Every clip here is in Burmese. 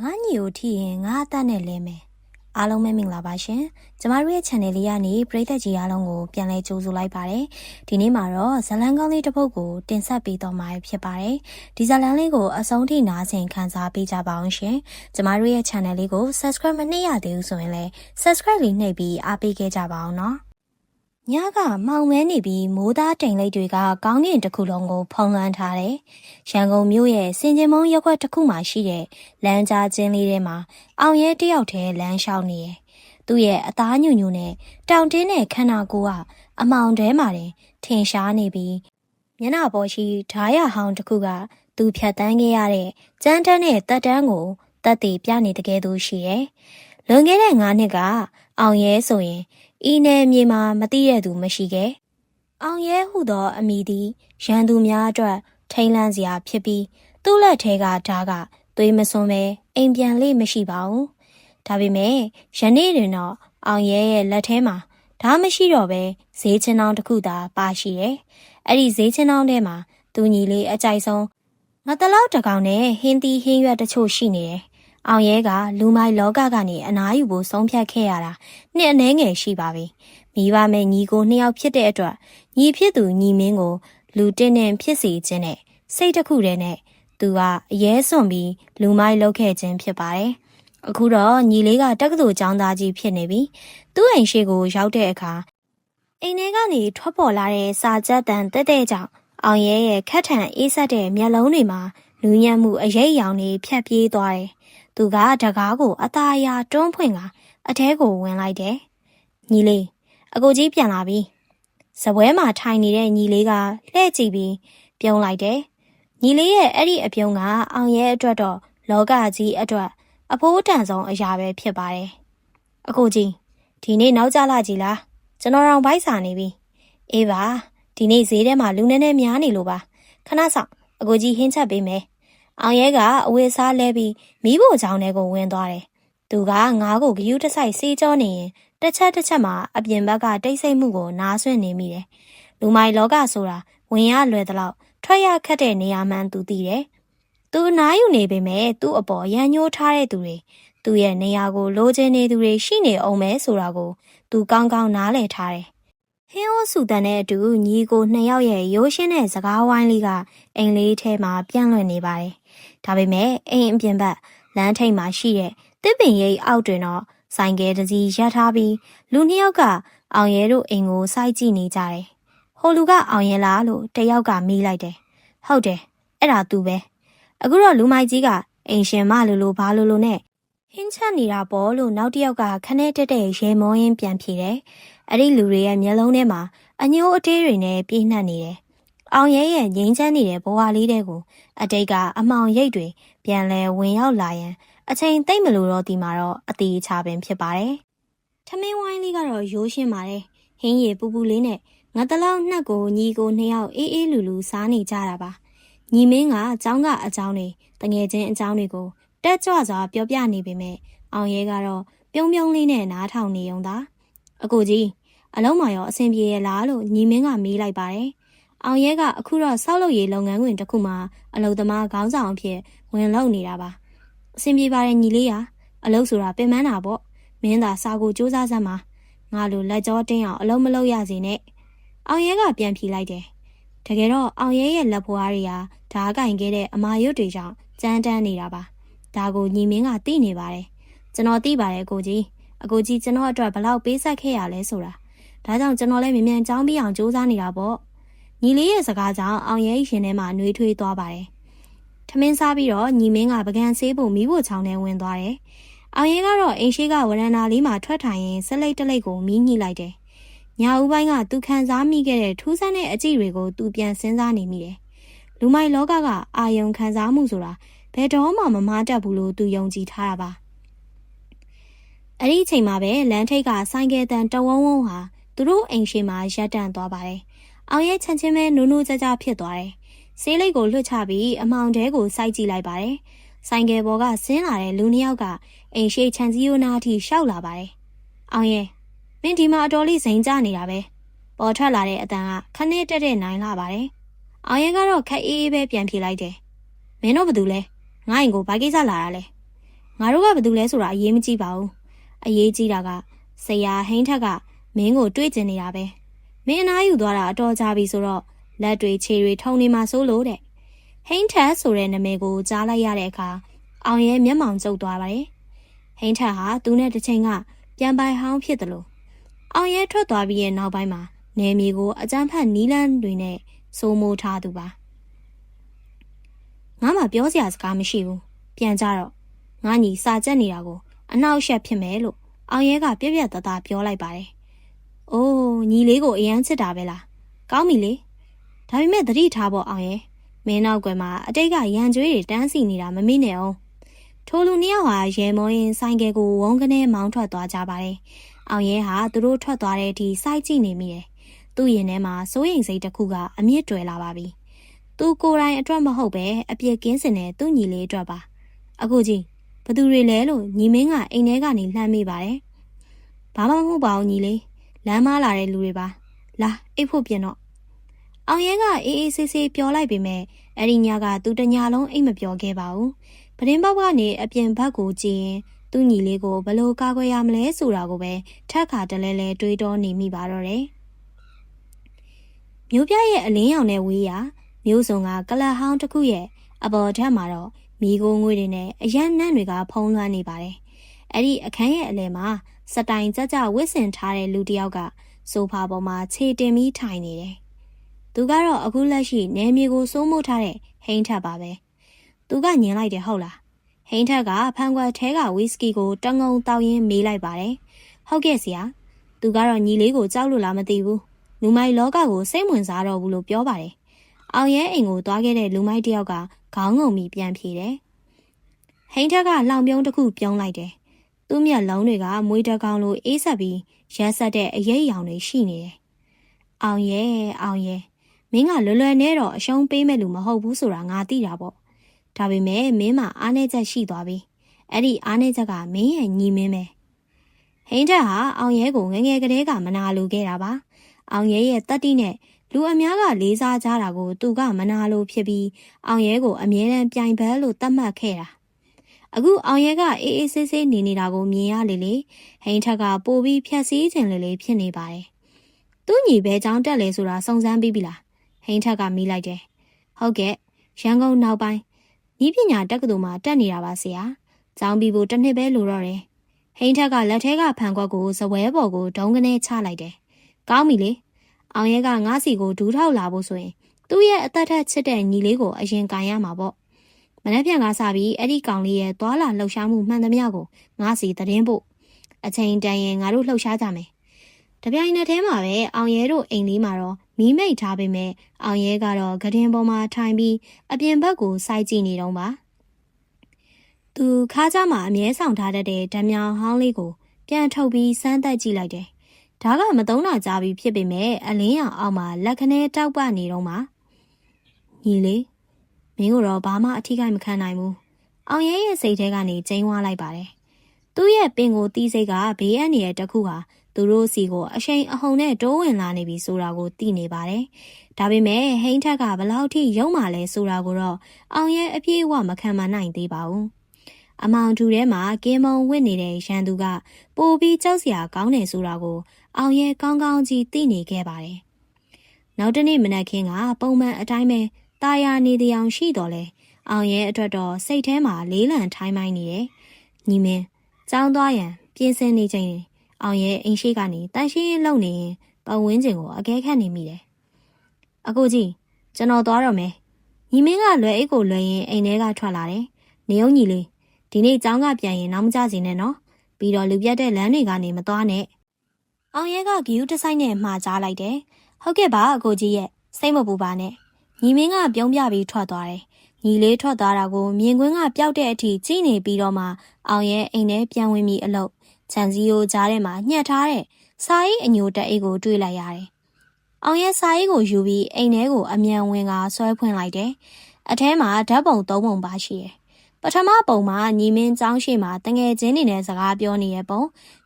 ငါညီကိုထိရင်ငါအသက်နဲ့လဲမယ်အားလုံးပဲမင်္ဂလာပါရှင်ကျမတို့ရဲ့ channel လေးကနေပရိသတ်ကြီးအားလုံးကိုပြန်လဲကြိုဆိုလိုက်ပါတယ်ဒီနေ့မှာတော့ဇလန်းကောင်းလေးတစ်ပုဒ်ကိုတင်ဆက်ပေးတော့မှာဖြစ်ပါတယ်ဒီဇလန်းလေးကိုအဆုံးထိနားဆင်ခန်းစားပေးကြပါအောင်ရှင်ကျမတို့ရဲ့ channel လေးကို subscribe မနှိပ်ရသေးဘူးဆိုရင်လည်း subscribe လေးနှိပ်ပြီးအားပေးခဲ့ကြပါအောင်နော်ညကမှောင်မဲနေပြီးမိုးသားတိမ်လိပ်တွေကကောင်းကင်တစ်ခုလုံးကိုဖုံးလွှမ်းထားတယ်။ရန်ကုန်မြို့ရဲ့စင်ကြင်မုံရပ်ကွက်တစ်ခုမှာရှိတဲ့လမ်းကြားကျင်းလေးထဲမှာအောင်ရဲတယောက်တည်းလမ်းလျှောက်နေတယ်။သူ့ရဲ့အသားညူညူနဲ့တောင်တင်းတဲ့ခန္ဓာကိုယ်ကအမောင်ထဲမှာတင်ထင်ရှားနေပြီးမျက်နှာပေါ်ရှိဓာရဟောင်းတစ်ခုကသူဖြတ်တန်းခဲ့ရတဲ့ကြမ်းတမ်းတဲ့တက်တန်းကိုတက်တည်ပြနေတကယ်သူရှိတယ်။လွန်ခဲ့တဲ့9နှစ်ကအောင်ရဲဆိုရင်ဤနယ်မြေမှာမသိရသူမရှိခဲ့အောင်ရဲဟုသောအမိသည်ရန်သူများအတွက်ထိန်လန့်စရာဖြစ်ပြီးသူ့လက်ထဲကဓာတ်ကသွေးမစွန်းပဲအိမ်ပြန်လေးမရှိပါဘူးဒါပေမဲ့ယနေ့တွင်တော့အောင်ရဲရဲ့လက်ထဲမှာဓာတ်မရှိတော့ပဲဈေးချင်းတောင်းတစ်ခုသာပါရှိတယ်အဲ့ဒီဈေးချင်းတောင်းထဲမှာသူညီလေးအကြိုက်ဆုံးငါတလောက်တကောင်နဲ့ဟင်းသီးဟင်းရွက်တချို့ရှိနေတယ်အောင်ရဲကလူမိုက်လောကကနေအနားယူဖို့ဆုံးဖြတ်ခဲ့ရတာနှစ်အနည်းငယ်ရှိပါပြီမိဘမဲ့ညီကိုနှစ်ယောက်ဖြစ်တဲ့အတွက်ညီဖြစ်သူညီမင်းကိုလူတင်းတင်းဖြစ်စေခြင်းနဲ့စိတ်တစ်ခုတည်းနဲ့သူကအရဲစွန့်ပြီးလူမိုက်လုပ်ခဲ့ခြင်းဖြစ်ပါတယ်အခုတော့ညီလေးကတက္ကသိုလ်ကျောင်းသားကြီးဖြစ်နေပြီသူ့အိမ်ရှိကိုရောက်တဲ့အခါအိမ်ထဲကနေထွက်ပေါ်လာတဲ့စာကြက်တန်တက်တဲ့ကြောင့်အောင်ရဲရဲ့ခက်ထန်အေးဆက်တဲ့မျက်လုံးတွေမှာလူညံ့မှုအရိပ်ရောင်တွေဖြတ်ပြေးသွားတယ်သူကတကားကိုအသားအရာတွန်းဖွင့်ကအထဲကိုဝင်လိုက်တယ်။ညီလေးအကိုကြီးပြန်လာပြီ။စပွဲမှာထိုင်နေတဲ့ညီလေးကလှည့်ကြည့်ပြီးပြုံးလိုက်တယ်။ညီလေးရဲ့အဲ့ဒီအပြုံးကအောင်ရဲအတွက်တော့လောကကြီးအတွက်အဖိုးတန်ဆုံးအရာပဲဖြစ်ပါတယ်။အကိုကြီးဒီနေ့နောက်ကြလာကြည်လား။ကျွန်တော်တော့ဗိုက်စာနေပြီ။အေးပါဒီနေ့ဈေးထဲမှာလူနည်းနည်းများနေလို့ပါ။ခဏဆောင်အကိုကြီးဟင်းချက်ပေးမယ်။အောင်ရဲကအဝေးစားလဲပြီးမိဖို့ချောင်းထဲကိုဝင်သွားတယ်။သူကငါးကိုဂယုတစိုက်စေးကြောနေရင်တစ်ချက်မှာအပြင်ဘက်ကတိတ်ဆိတ်မှုကိုနားဆွင့်နေမိတယ်။လူမိုက်လောကဆိုတာဝင်ရလွယ်သလောက်ထွက်ရခက်တဲ့နေရာမှန်သူသိတယ်။သူနားယူနေပေမဲ့သူ့အပေါ်ရန်ညှိုးထားတဲ့သူတွေသူ့ရဲ့နေရာကိုလိုချင်နေသူတွေရှိနေအောင်မဲဆိုတာကိုသူကောင်းကောင်းနားလည်ထားတယ်။ဟင်းအိုးဆူတန်တဲ့အတူညီကိုနှစ်ယောက်ရဲ့ရိုးရှင်းတဲ့စကားဝိုင်းလေးကအိမ်လေးထဲမှာပြန့်လွင့်နေပါတယ်။ဒါပေမဲ့အိမ်အပြင်ဘက်လမ်းထိပ်မှာရှိတဲ့တစ်ပင်ရိပ်အောက်တွင်တော့ဆိုင်ကယ်တစ်စီးရပ်ထားပြီးလူနှစ်ယောက်ကအောင်ရဲတို့အိမ်ကိုစိုက်ကြည့်နေကြတယ်။ဟိုလူကအောင်ရဲလားလို့တယောက်ကမေးလိုက်တယ်။ဟုတ်တယ်အဲ့ဒါသူပဲ။အခုတော့လူမိုက်ကြီးကအိမ်ရှင်မလိုဘာလိုနဲ့ဟင်းချက်နေတာပေါ့လို့နောက်တစ်ယောက်ကခနဲ့တက်တဲ့ရေမောရင်းပြန်ဖြေတယ်။အဲ့ဒီလူတွေရဲ့မျက်လုံးထဲမှာအညိုးအတေးတွေနဲ့ပြည့်နှက်နေတယ်။အောင်ရဲရဲ့ငိမ့်ချမ်းနေတဲ့ဘဝလေးတွေကိုအတိတ်ကအမှောင်ရိပ်တွေပြန်လဲဝင်ရောက်လာရင်အချိန်သိမ့်မလို့တော့ဒီမှာတော့အသေးချပင်ဖြစ်ပါတယ်။ထမင်းဝိုင်းလေးကတော့ရိုးရှင်းပါတယ်။ဟင်းရည်ပူပူလေးနဲ့ငါတလောက်နှက်ကိုညီကိုနှစ်ယောက်အေးအေးလူလူစားနေကြတာပါ။ညီမင်းကအကြောင်းကအကြောင်းတွေတငယ်ချင်းအကြောင်းတွေကိုတက်ကြွစွာပြောပြနေပေမဲ့အောင်ရဲကတော့ပြုံးလေးနဲ့နားထောင်နေုံသာအကိုကြီးအလုံးမရောအဆင်ပြေရလားလို့ညီမင်းကမေးလိုက်ပါတယ်။အောင်ရဲကအခုတော့ဆောက်လုပ်ရေးလုပ်ငန်းခွင်တစ်ခုမှာအလုပ်သမားခေါင်းဆောင်အဖြစ်ဝင်လုပ်နေတာပါအဆင်ပြေပါတယ်ညီလေးအလုပ်ဆိုတာပင်ပန်းတာပေါ့မင်းသာစာကိုစူးစမ်းစမ်းပါငါလိုလက်ကြောတင်းအောင်အလုပ်မလုပ်ရစေနဲ့အောင်ရဲကပြန်ဖြေလိုက်တယ်တကယ်တော့အောင်ရဲရဲ့လက်ဖွားတွေကဓားကင်ခဲ့တဲ့အမာရွတ်တွေကြောင့်ကြမ်းတမ်းနေတာပါဒါကိုညီမင်းကသိနေပါတယ်ကျွန်တော်သိပါတယ်အကိုကြီးကျွန်တော်အတွက်ဘလောက်ပေးဆက်ခဲ့ရလဲဆိုတာဒါကြောင့်ကျွန်တော်လည်းမြန်မြန်ကြောင်းပြီးအောင်စူးစမ်းနေတာပေါ့ညီလေးရဲ့စကားကြောင့်အောင်ရဲရင်ထဲမှာနှွေးထွေးသွားပါတယ်။ထမင်းစားပြီးတော့ညီမင်းကပကံဆေးဖို့မိဖို့ချောင်းထဲဝင်သွားတယ်။အောင်ရဲကတော့အိမ်ရှိကဝရန်နာလေးမှာထွက်ထိုင်ရင်စလိတ်တလိတ်ကိုမီးညှိလိုက်တယ်။ညာဦးပိုင်းကသူခံစားမိခဲ့တဲ့ထူးဆန်းတဲ့အကြည့်တွေကိုသူပြန်စဉ်းစားနေမိတယ်။လူမိုက်လောကကအာယုံခံစားမှုဆိုတာဘယ်တော့မှမမားတတ်ဘူးလို့သူယုံကြည်ထားတာပါ။အဲ့ဒီအချိန်မှာပဲလမ်းထိပ်ကဆိုင်ကယ်တန်တဝုံဟာသူတို့အိမ်ရှိမှာရပ်တန့်သွားပါတယ်။အောင်ရဲချန်ချင်းပဲနူးနူးကြကြဖြစ်သွားတယ်။ဆေးလိပ်ကိုလွှတ်ချပြီးအမောင်တဲကိုစိုက်ကြည့်လိုက်ပါတယ်။ဆိုင်ကယ်ပေါ်ကဆင်းလာတဲ့လူနှစ်ယောက်ကအိမ်ရှိချန်စီယိုနာအထိရှောက်လာပါတယ်။အောင်ရဲမင်းဒီမှာအတော်လေးစိန်ကြနေတာပဲ။ပေါ်ထွက်လာတဲ့အတန်ကခနဲ့တက်တဲ့နိုင်လာပါတယ်။အောင်ရဲကတော့ခက်အေးအေးပဲပြန်ဖြေလိုက်တယ်။မင်းတို့ဘာတူလဲ။ငါ့အိမ်ကိုဘာကိစ္စလာတာလဲ။ ငါတို့ကဘာတူလဲဆိုတာအရေးမကြီးပါဘူးအရေးကြီးတာကဆရာဟိန်းထက်ကမင်းကိုတွေးကျင်နေတာပဲမင်းအနားယူသွားတာအတော်ကြာပြီဆိုတော့လက်တွေခြေတွေထုံနေမှာစိုးလို့တဲ့ဟိန်းထက်ဆိုတဲ့နာမည်ကိုကြားလိုက်ရတဲ့အခါအောင်ရဲမျက်မှောင်ကျုပ်သွားပါတယ်ဟိန်းထက်ဟာသူနဲ့တစ်ချိန်ကပြန်ပိုင်ဟောင်းဖြစ်တယ်လို့အောင်ရဲထွက်သွားပြီးရဲ့နောက်ပိုင်းမှာနေမြေကိုအကြမ်းဖက်နီးလန်းတွေနဲ့စိုးမိုးထားသူပါငါမှပြောစရာစကားမရှိဘူးပြန်ကြတော့ငါညီစာကြက်နေတာကိုအနောက်ရှက်ဖြစ်မယ်လို့အောင်ရဲကပြက်ပြက်သားသားပြောလိုက်ပါတယ်။အိုးညီလေးကိုအရန်ချစ်တာပဲလား။ကောင်းပြီလေ။ဒါပေမဲ့သတိထားဖို့အောင်ရဲမင်းနောက်ကွယ်မှာအတိတ်ကရန်ကြွေးတွေတန်းစီနေတာမမိနဲ့အောင်။ထိုလူနှစ်ယောက်ဟာရဲမောရင်ဆိုင်ကယ်ကိုဝုန်းကနေမောင်းထွက်သွားကြပါတယ်။အောင်ရဲဟာသူတို့ထွက်သွားတဲ့အထိစိုက်ကြည့်နေမိတယ်။သူ့ရင်ထဲမှာစိုးရိမ်စိတ်တစ်ခုကအမြင့်တွယ်လာပါပြီ။သူကိုယ်တိုင်အတွက်မဟုတ်ပဲအပြစ်ကင်းစင်တဲ့သူ့ညီလေးအတွက်ပါ။အခုကြည့်ဘသူတွေလဲလို့ညီမင်းကအိမ်ထဲကနေလှမ်းမိပါတယ်။ဘာမှမဟုတ်ပါဘူးညီလေးလမ်းမလာတဲ့လူတွေပါလာအိတ်ဖို့ပြင်တော့အောင်ရဲကအေးအေးဆေးဆေးပြောလိုက်ပေမဲ့အဲ့ဒီညကသူတညလုံးအိတ်မပြောခဲ့ပါဘူးပဒင်းပေါက်ကနေအပြင်ဘက်ကိုကြည့်ရင်သူ့ညီလေးကိုဘလို့ကာကွယ်ရမလဲဆိုတာကိုပဲထက်ခါတလဲလဲတွေးတောနေမိပါတော့တယ်မျိုးပြရဲ့အလင်းရောင်နဲ့ဝေးရမျိုးစုံကကလပ်ဟောင်းတစ်ခုရဲ့အပေါ်ထက်မှာတော့မိโกငွေတွေနဲ့အရန်နန့်တွေကဖုံးလွှမ်းနေပါတယ်အဲ့ဒီအခန်းရဲ့အလယ်မှာစတိုင်ကြကြဝစ်စင်ထားတဲ့လူတစ်ယောက်ကဆိုဖာပေါ်မှာခြေတင်ပြီးထိုင်နေတယ်။သူကတော့အခုလက်ရှိနေမြေကိုစိုးမိုးထားတဲ့ဟိန်းထက်ပါပဲ။သူကညင်လိုက်တယ်ဟုတ်လား။ဟိန်းထက်ကဖန်ခွက်ထဲကဝီစကီကိုတငုံတောက်ရင်းမေးလိုက်ပါတယ်။ဟုတ်ကဲ့ဆရာ။သူကတော့ညီလေးကိုကြောက်လို့လားမသိဘူး။လူမိုက်လောကကိုစိတ်ဝင်စားတော့ဘူးလို့ပြောပါတယ်။အောင်ရဲအိမ်ကိုသွားခဲ့တဲ့လူမိုက်တစ်ယောက်ကခေါင်းငုံပြီးပြန်ဖြေတယ်။ဟိန်းထက်ကလောင်ပြုံးတစ်ခုပြုံးလိုက်တယ်။သူ့မျက်လုံးတွေကမွေးတကောင်လိုအေးဆက်ပြီးရက်ဆက်တဲ့အရေးအယောင်တွေရှိနေတယ်။အောင်ရဲမင်းကလွယ်လွယ်နဲ့တော့အရှုံးပေးမဲ့လူမဟုတ်ဘူးဆိုတာငါသိတာပေါ့။ဒါပေမဲ့မင်းမှာအားနည်းချက်ရှိသွားပြီ။အဲ့ဒီအားနည်းချက်ကမင်းရဲ့ညီမင်းပဲ။ဟိန်းထက်ဟာအောင်ရဲကိုငငယ်ကလေးကမနာလိုခဲ့တာပါ။အောင်ရဲရဲ့တတိနဲ့လူအများကလေးစားကြတာကိုသူကမနာလိုဖြစ်ပြီးအောင်ရဲကိုအမြဲတမ်းပြိုင်ဘက်လို့သတ်မှတ်ခဲ့တာ။အခုအောင်ရဲကအေးအေးဆေးဆေးနေနေတာကိုမြင်ရလေလေဟိန်းထက်ကပိုပြီးဖြက်စီးခြင်းလေဖြစ်နေပါတယ်။သူ့ညီပဲကြောင်းတက်လေဆိုတာစုံစမ်းပြီးပြီလားဟိန်းထက်ကမိလိုက်တယ်။ဟုတ်ကဲ့ရန်ကုန်နောက်ပိုင်းဤပညာတက္ကသိုလ်မှာတက်နေတာပါဆရာ။ကျောင်းပြီးဖို့တစ်နှစ်ပဲလိုတော့တယ်။ဟိန်းထက်ကလက်ထဲကဖန်ခွက်ကိုဇပွဲပေါ်ကိုဒုံကနေချလိုက်တယ်။ကောင်းပြီလေ။အောင်ရဲကငါးစီကိုဒူးထောက်လာဖို့ဆိုရင်သူ့ရဲ့အသက်ထက်ချစ်တဲ့ညီလေးကိုအရင်ကန်ရမှာပေါ့။မနေ့ပြန်ကစားပြီးအဲ့ဒီကောင်လေးရဲ့သွာလာလှုပ်ရှားမှုမှန်သမျှကိုငါစီသတင်းပို့အချိန်တန်ရင်ငါတို့လှုပ်ရှားကြမယ်။တပြိုင်နက်တည်းမှာပဲအောင်ရဲတို့အိမ်လေးမှာတော့မီးမိတ်ထားပေမဲ့အောင်ရဲကတော့ဂဒင်ပေါ်မှာထိုင်ပြီးအပြင်ဘက်ကိုစိုက်ကြည့်နေတော့ပါ။သူခါးကြားမှာအမြဲဆောင်ထားတတ်တဲ့ဓာမြောင်ဟောင်းလေးကိုပြန်ထုတ်ပြီးစမ်းသပ်ကြည့်လိုက်တယ်။ဒါကမသုံးတာကြားပြီးဖြစ်ပေမဲ့အလင်းရောင်အောက်မှာလက်ခနဲတောက်ပနေတော့မှာ။ညီလေးမင်းတို့တော့ဘာမှအထီးကိမခံနိုင်ဘူး။အောင်ရဲရဲ့စိတ်ထဲကနေကျင်းဝါလိုက်ပါတယ်။သူ့ရဲ့ပင်ကိုတီးစိတ်ကဘေးအန္တရာယ်တစ်ခုဟာသူတို့စီကိုအရှိန်အဟုန်နဲ့တိုးဝင်လာနေပြီဆိုတာကိုသိနေပါတယ်။ဒါပေမဲ့ဟိန်းထက်ကဘလောက်ထိရုံမှလဲဆိုတာကိုတော့အောင်ရဲအပြည့်အဝမခံမနိုင်သေးပါဘူး။အမောင်တူထဲမှာကင်းမုံဝစ်နေတဲ့ရန်သူကပိုပြီးကြောက်စရာကောင်းတယ်ဆိုတာကိုအောင်ရဲကောင်းကောင်းကြီးသိနေခဲ့ပါတယ်။နောက်တနေ့မနက်ခင်းကပုံမှန်အတိုင်းပဲตาယာနေတရားရှိတော်လဲအောင်ရဲအတွက်တော့စိတ်ထဲမှာလေးလံထိုင်းမိုင်းနေတယ်။ညီမင်းကျောင်းသွားရန်ပြင်ဆင်နေချိန်အောင်ရဲအိမ်ရှိကနေတန်ရှင်းလုံနေရင်ပတ်ဝန်းကျင်ကိုအကဲခတ်နေမိတယ်။အခုကြည့်ကျွန်တော်သွားတော့မယ်။ညီမင်းကလွယ်အိတ်ကိုလွယ်ရင်အိမ်ထဲကထွက်လာတယ်။နေအောင်ညီလေးဒီနေ့ကျောင်းကပြန်ရင်နောက်မကြစေနဲ့နော်။ပြီးတော့လူပြတ်တဲ့လမ်းတွေကနေမသွားနဲ့။အောင်ရဲကဂီယူတဆိုင်နဲ့မှားကြားလိုက်တယ်။ဟုတ်ကဲ့ပါအကိုကြီးရဲ့စိတ်မပူပါနဲ့။ညီမင်းကပြုံးပြပြီးထွက်သွားတယ်။ညီလေးထွက်သွားတာကိုမြင်ကွင်းကပျောက်တဲ့အထိကြည့်နေပြီးတော့မှအောင်ရဲအိမ်ထဲပြန်ဝင်ပြီးအလုပ်ခြံစည်းရိုးကြားထဲမှာညှက်ထားတဲ့စာရေးအညိုတက်အိတ်ကိုတွေ့လိုက်ရတယ်။အောင်ရဲစာရေးကိုယူပြီးအိမ်ထဲကိုအမြန်ဝင်ကဆွဲဖွင့်လိုက်တယ်။အထဲမှာဓာတ်ပုံ၃ပုံပါရှိတယ်။ပထမပုံမှာညီမင်းကျောင်းရှိမှာတငယ်ချင်းတွေနဲ့စကားပြောနေတဲ့ပုံ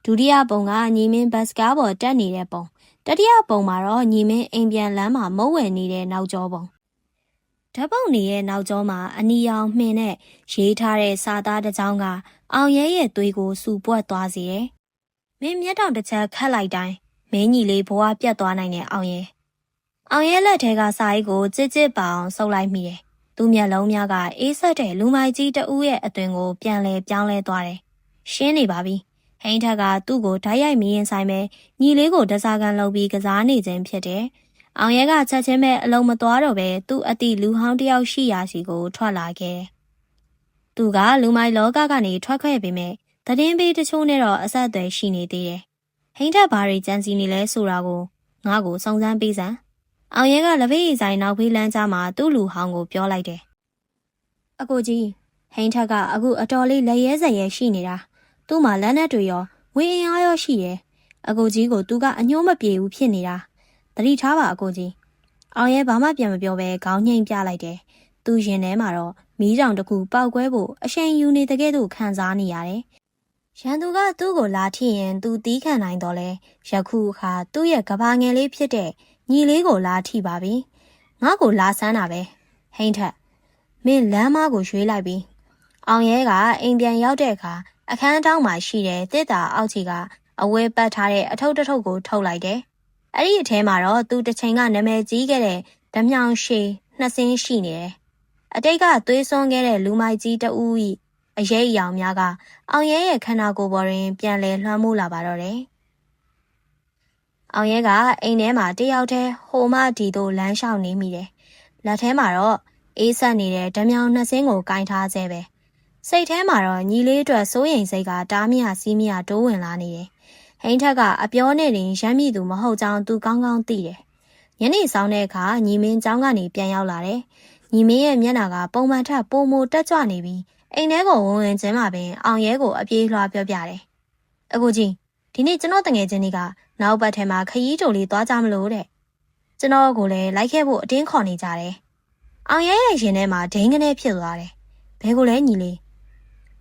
ဒုတိယပုံကညီမင်းဘတ်စကားဘော်တက်နေတဲ့ပုံတတိယပုံမှာတော့ညီမင်းအိမ်ပြန်လမ်းမှာမုတ်ဝဲနေတဲ့နောက်ကျောပုံ ဓာတ်ပုံတွေရဲ့နောက်ကျောမှာအနီရောင်မှင်နဲ့ရေးထားတဲ့စာသားတစ်ကြောင်းကအောင်ရဲရဲ့သွေးကိုစူပွက်သွားစေတယ်။မင်းမျက်တောင်တစ်ချက်ခတ်လိုက်တိုင်းမင်းကြီးလေးဘဝပြတ်သွားနိုင်တဲ့အောင်ရဲ။အောင်ရဲလက်ထဲကစာအိတ်ကိုကြစ်ကြစ်ပအောင်ဆုပ်လိုက်မိတယ်။သူ့မျက်လုံးများကအေးဆက်တဲ့လူမိုက်ကြီးတဦးရဲ့အသွင်ကိုပြန်လဲပြောင်းလဲသွားတယ်။ရှင်းနေပါပြီ။ဟိန်းထက်ကသူ့ကိုဓာတ်ရိုက်မင်းရင်ဆိုင်ပဲညီလေးကိုတစားကန်လုပ်ပြီးကစားနေခြင်းဖြစ်တယ်။အောင်ရဲကချက်ချင်းပဲအလုံးမသွားတော့ပဲသူ့အတိလူဟောင်းတယောက်ရှိရာစီကိုထွက်လာခဲ့။သူကလူမိုက်လောကကနေထွက်ခဲ့ပေမဲ့သတင်းပေးတချို့နဲ့တော့အဆက်အသွယ်ရှိနေသေးတယ်။ဟိန်းထက်ဘာတွေကြံစီနေလဲဆိုတာကိုငါ့ကိုစုံစမ်းပေးစမ်း။အောင်ရဲကလက်ဖေးဆိုင်နောက်ဖေးလမ်းကြားမှာသူ့လူဟောင်းကိုပြောလိုက်တယ်။အကိုကြီးဟိန်းထက်ကအခုအတော်လေးလက်ရဲစရဲရှိနေတာ။သူ့မှာလက်နက်တွေရောဝင်းအင်အားရောရှိတယ်။အကိုကြီးကိုသူကအညှိုးမပြေဘူးဖြစ်နေတာ။သတိထားပါအကိုကြီး။အောင်ရဲဘာမှပြန်မပြောပဲခေါင်းငိမ့်ပြလိုက်တယ်။သူရင်ထဲမှာတော့မီးတောင်တစ်ခုပေါက်ကွဲဖို့အရှိန်ယူနေတဲ့ကဲ့သို့ခံစားနေရတယ်။ရန်သူကသူ့ကိုလာထိရင်သူတီးခံနိုင်တော့လဲယခုအခါသူ့ရဲ့ကဘာငယ်လေးဖြစ်တဲ့ညီလေးကိုလာထိပါပြီ။ငါ့ကိုလာဆန်းတာပဲ။ဟိန်းထက်မင်းလမ်းမကိုရွေးလိုက်ပြီ။အောင်ရဲကအိမ်ပြန်ရောက်တဲ့အခါအခန်းတောင်းမှာရှိတဲ့တစ်တာအောက်ခြေကအဝဲပတ်ထားတဲ့အထုပ်တစ်ထုပ်ကိုထုတ်လိုက်တယ်။အဲ့ဒီအထဲမှာတော့သူတစ်ချိန်ကနာမည်ကြီးခဲ့တဲ့ဓမြောင်ရှည်နှစ်စင်းရှိနေတယ်။အတိတ်ကသွေးစွန်းခဲ့တဲ့လူမိုက်ကြီးတဦး၏အရေးအယောင်များကအောင်ရဲရဲ့ခန္ဓာကိုယ်ပေါ်တွင်ပြန်လည်လွှမ်းမိုးလာပါတော့တယ်။အောင်ရဲကအိမ်ထဲမှာတယောက်တည်းဟိုမှဒီသို့လမ်းလျှောက်နေမိတယ်။လက်ထဲမှာတော့အေးဆက်နေတဲ့ဓမြောင်နှစ်စင်းကိုကင်ထားဆဲပဲ။စိတ်ထဲမှာတော့ညီလေးအတွက်စိုးရိမ်စိတ်ကတားမြစီးမြတိုးဝင်လာနေတယ်။ဟိန်းထက်ကအပြောနဲ့တင်ရမ်းမိသူမဟုတ်ကြောင်းသူကောင်းကောင်းသိတယ်။ညနေဆောင်တဲ့အခါညီမင်းကျောင်းကနေပြန်ရောက်လာတယ်။ညီမင်းရဲ့မျက်နှာကပုံမှန်ထက်ပိုမိုတက်ကြွနေပြီးအိမ်ထဲကိုဝင်ချင်းမှာပင်အောင်ရဲကိုအပြေးလွှားပြောပြတယ်။အကိုကြီးဒီနေ့ကျွန်တော်တငယ်ချင်းတွေကနောက်ပတ်ထဲမှာခရီးတိုလေးသွားကြမလို့တဲ့။ကျွန်တော်ကိုလည်းလိုက်ခဲ့ဖို့အတင်းခေါ်နေကြတယ်။အောင်ရဲရဲ့ရင်ထဲမှာဒိန်းကနေဖြစ်သွားတယ်။ဘဲကိုလဲညီလေး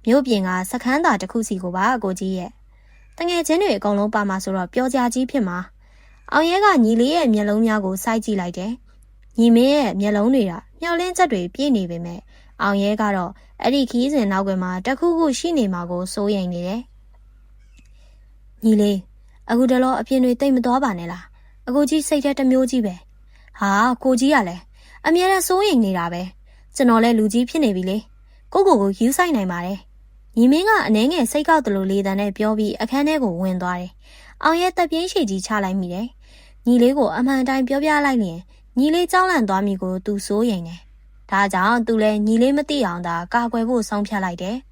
မြို့ပြင်ကစခန်းသာတစ်ခုစီကိုပါအကိုကြီးရဲ့တငယ်ချင်းတွေအကုန်လုံးပါမှာဆိုတော့ပျော်စရာကြီးဖြစ်မှာအောင်ရဲကညီလေးရဲ့မျက်လုံးများကိုစိုက်ကြည့်လိုက်တယ်ညီမင်းရဲ့မျက်လုံးတွေကမျောလင်းချက်တွေပြည့်နေပေမဲ့အောင်ရဲကတော့အဲ့ဒီခီးစဉ်နောက်ကွယ်မှာတခုခုရှိနေမှာကိုစိုးရိမ်နေတယ်ညီလေးအခုတလောအပြင်တွေတိတ်မသွားပါနဲ့လားအကိုကြီးစိတ်ထဲတစ်မျိုးကြီးပဲဟာကိုကြီးကလည်းအမြဲတမ်းစိုးရိမ်နေတာပဲကျွန်တော်လည်းလူကြီးဖြစ်နေပြီလေကိုယူဆိုင်နိုင်ပါတယ်ညီမင်းကအနှဲငယ်စိတ်ကောက်တလို့လေးတန်းနဲ့ပြောပြီးအခန်းထဲကိုဝင်သွားတယ်။အောင်ရဲတက်ပြင်းရှည်ကြီးချလိုက်မိတယ်။ညီလေးကိုအမှန်တိုင်းပြောပြလိုက်ရင်ညီလေးကြောက်လန့်သွားမိကိုသူစိုးရိမ်တယ်။ဒါကြောင့်သူလည်းညီလေးမသိအောင်သာကာကွယ်ဖို့ဆုံးဖြတ်လိုက်တယ်။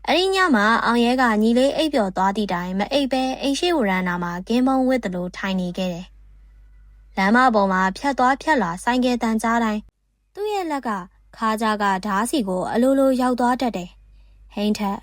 အဲ့ဒီညမှာအောင်ရဲကညီလေးအိပ်ပျော်သွားသည့်တိုင်မအိပ်ပဲအိမ်ရှိဝရန်နာမှာကင်းပုံးဝစ်တလို့ထိုင်နေခဲ့တယ်။လမ်းမပေါ်မှာဖြတ်သွားဖြတ်လာဆိုင်ကယ်တန်ကြားတိုင်းသူ့ရဲ့လက်ကခါးကြားကဓားစီကိုအလိုလိုရောက်သွားတတ်တယ်။ဟိန်းထက်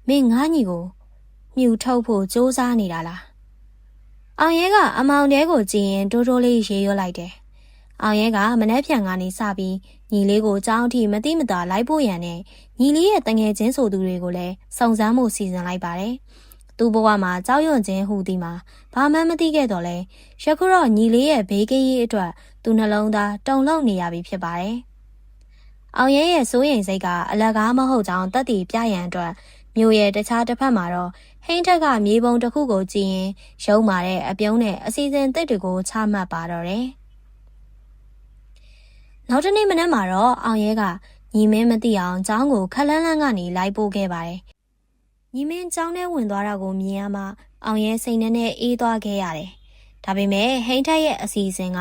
မင်းငါညီကိုမြူထုတ်ဖို့စူးစမ်းနေတာလား။အောင်ရဲကအမောင်တဲကိုကြည့်ရင်တိုးတိုးလေးရေရွတ်လိုက်တယ်။အောင်ရဲကမနှက်ဖြန်ကနေစပြီးညီလေးကိုကြောင်းထိမတိမတာလိုက်ဖို့ရန်နဲ့ညီလေးရဲ့တငယ်ချင်းဆိုသူတွေကိုလည်းစုံစမ်းမှုစီစဉ်လိုက်ပါတယ်။သူ့ဘဝမှာကြောက်ရွံ့ခြင်းဟူသည်မှာဘာမှမသိခဲ့တော့လဲယခုတော့ညီလေးရဲ့ဘေးကင်းရေးအတွက်သူနှလုံးသားတုန်လှုပ်နေရပြီဖြစ်ပါတယ်။အောင်ရဲရဲ့စိုးရိမ်စိတ်ကအလကားမဟုတ်ကြောင်းတတ်တည်ပြရန်အတွက်မြို့ရဲ့တခြားတစ်ဖက်မှာတော့ဟိန်းထက်ကမြေပုံတစ်ခုကိုကြည့်ရင်ရုံးမာတဲ့အပြုံးနဲ့အစီအစဉ်တစ်တွေကိုချမှတ်ပါတော့တယ်။နောက်တစ်နေ့မနက်မှာတော့အောင်ရဲကညီမင်းမသိအောင်ကျောင်းကိုခက်လန်းလန်းကနေလိုက်ပို့ခဲ့ပါတယ်။ညီမင်းကျောင်းထဲဝင်သွားတာကိုမြင်ရမှအောင်ရဲစိတ်နဲ့အေးသွားခဲ့ရတယ်။ဒါပေမဲ့ဟိန်းထက်ရဲ့အစီအစဉ်က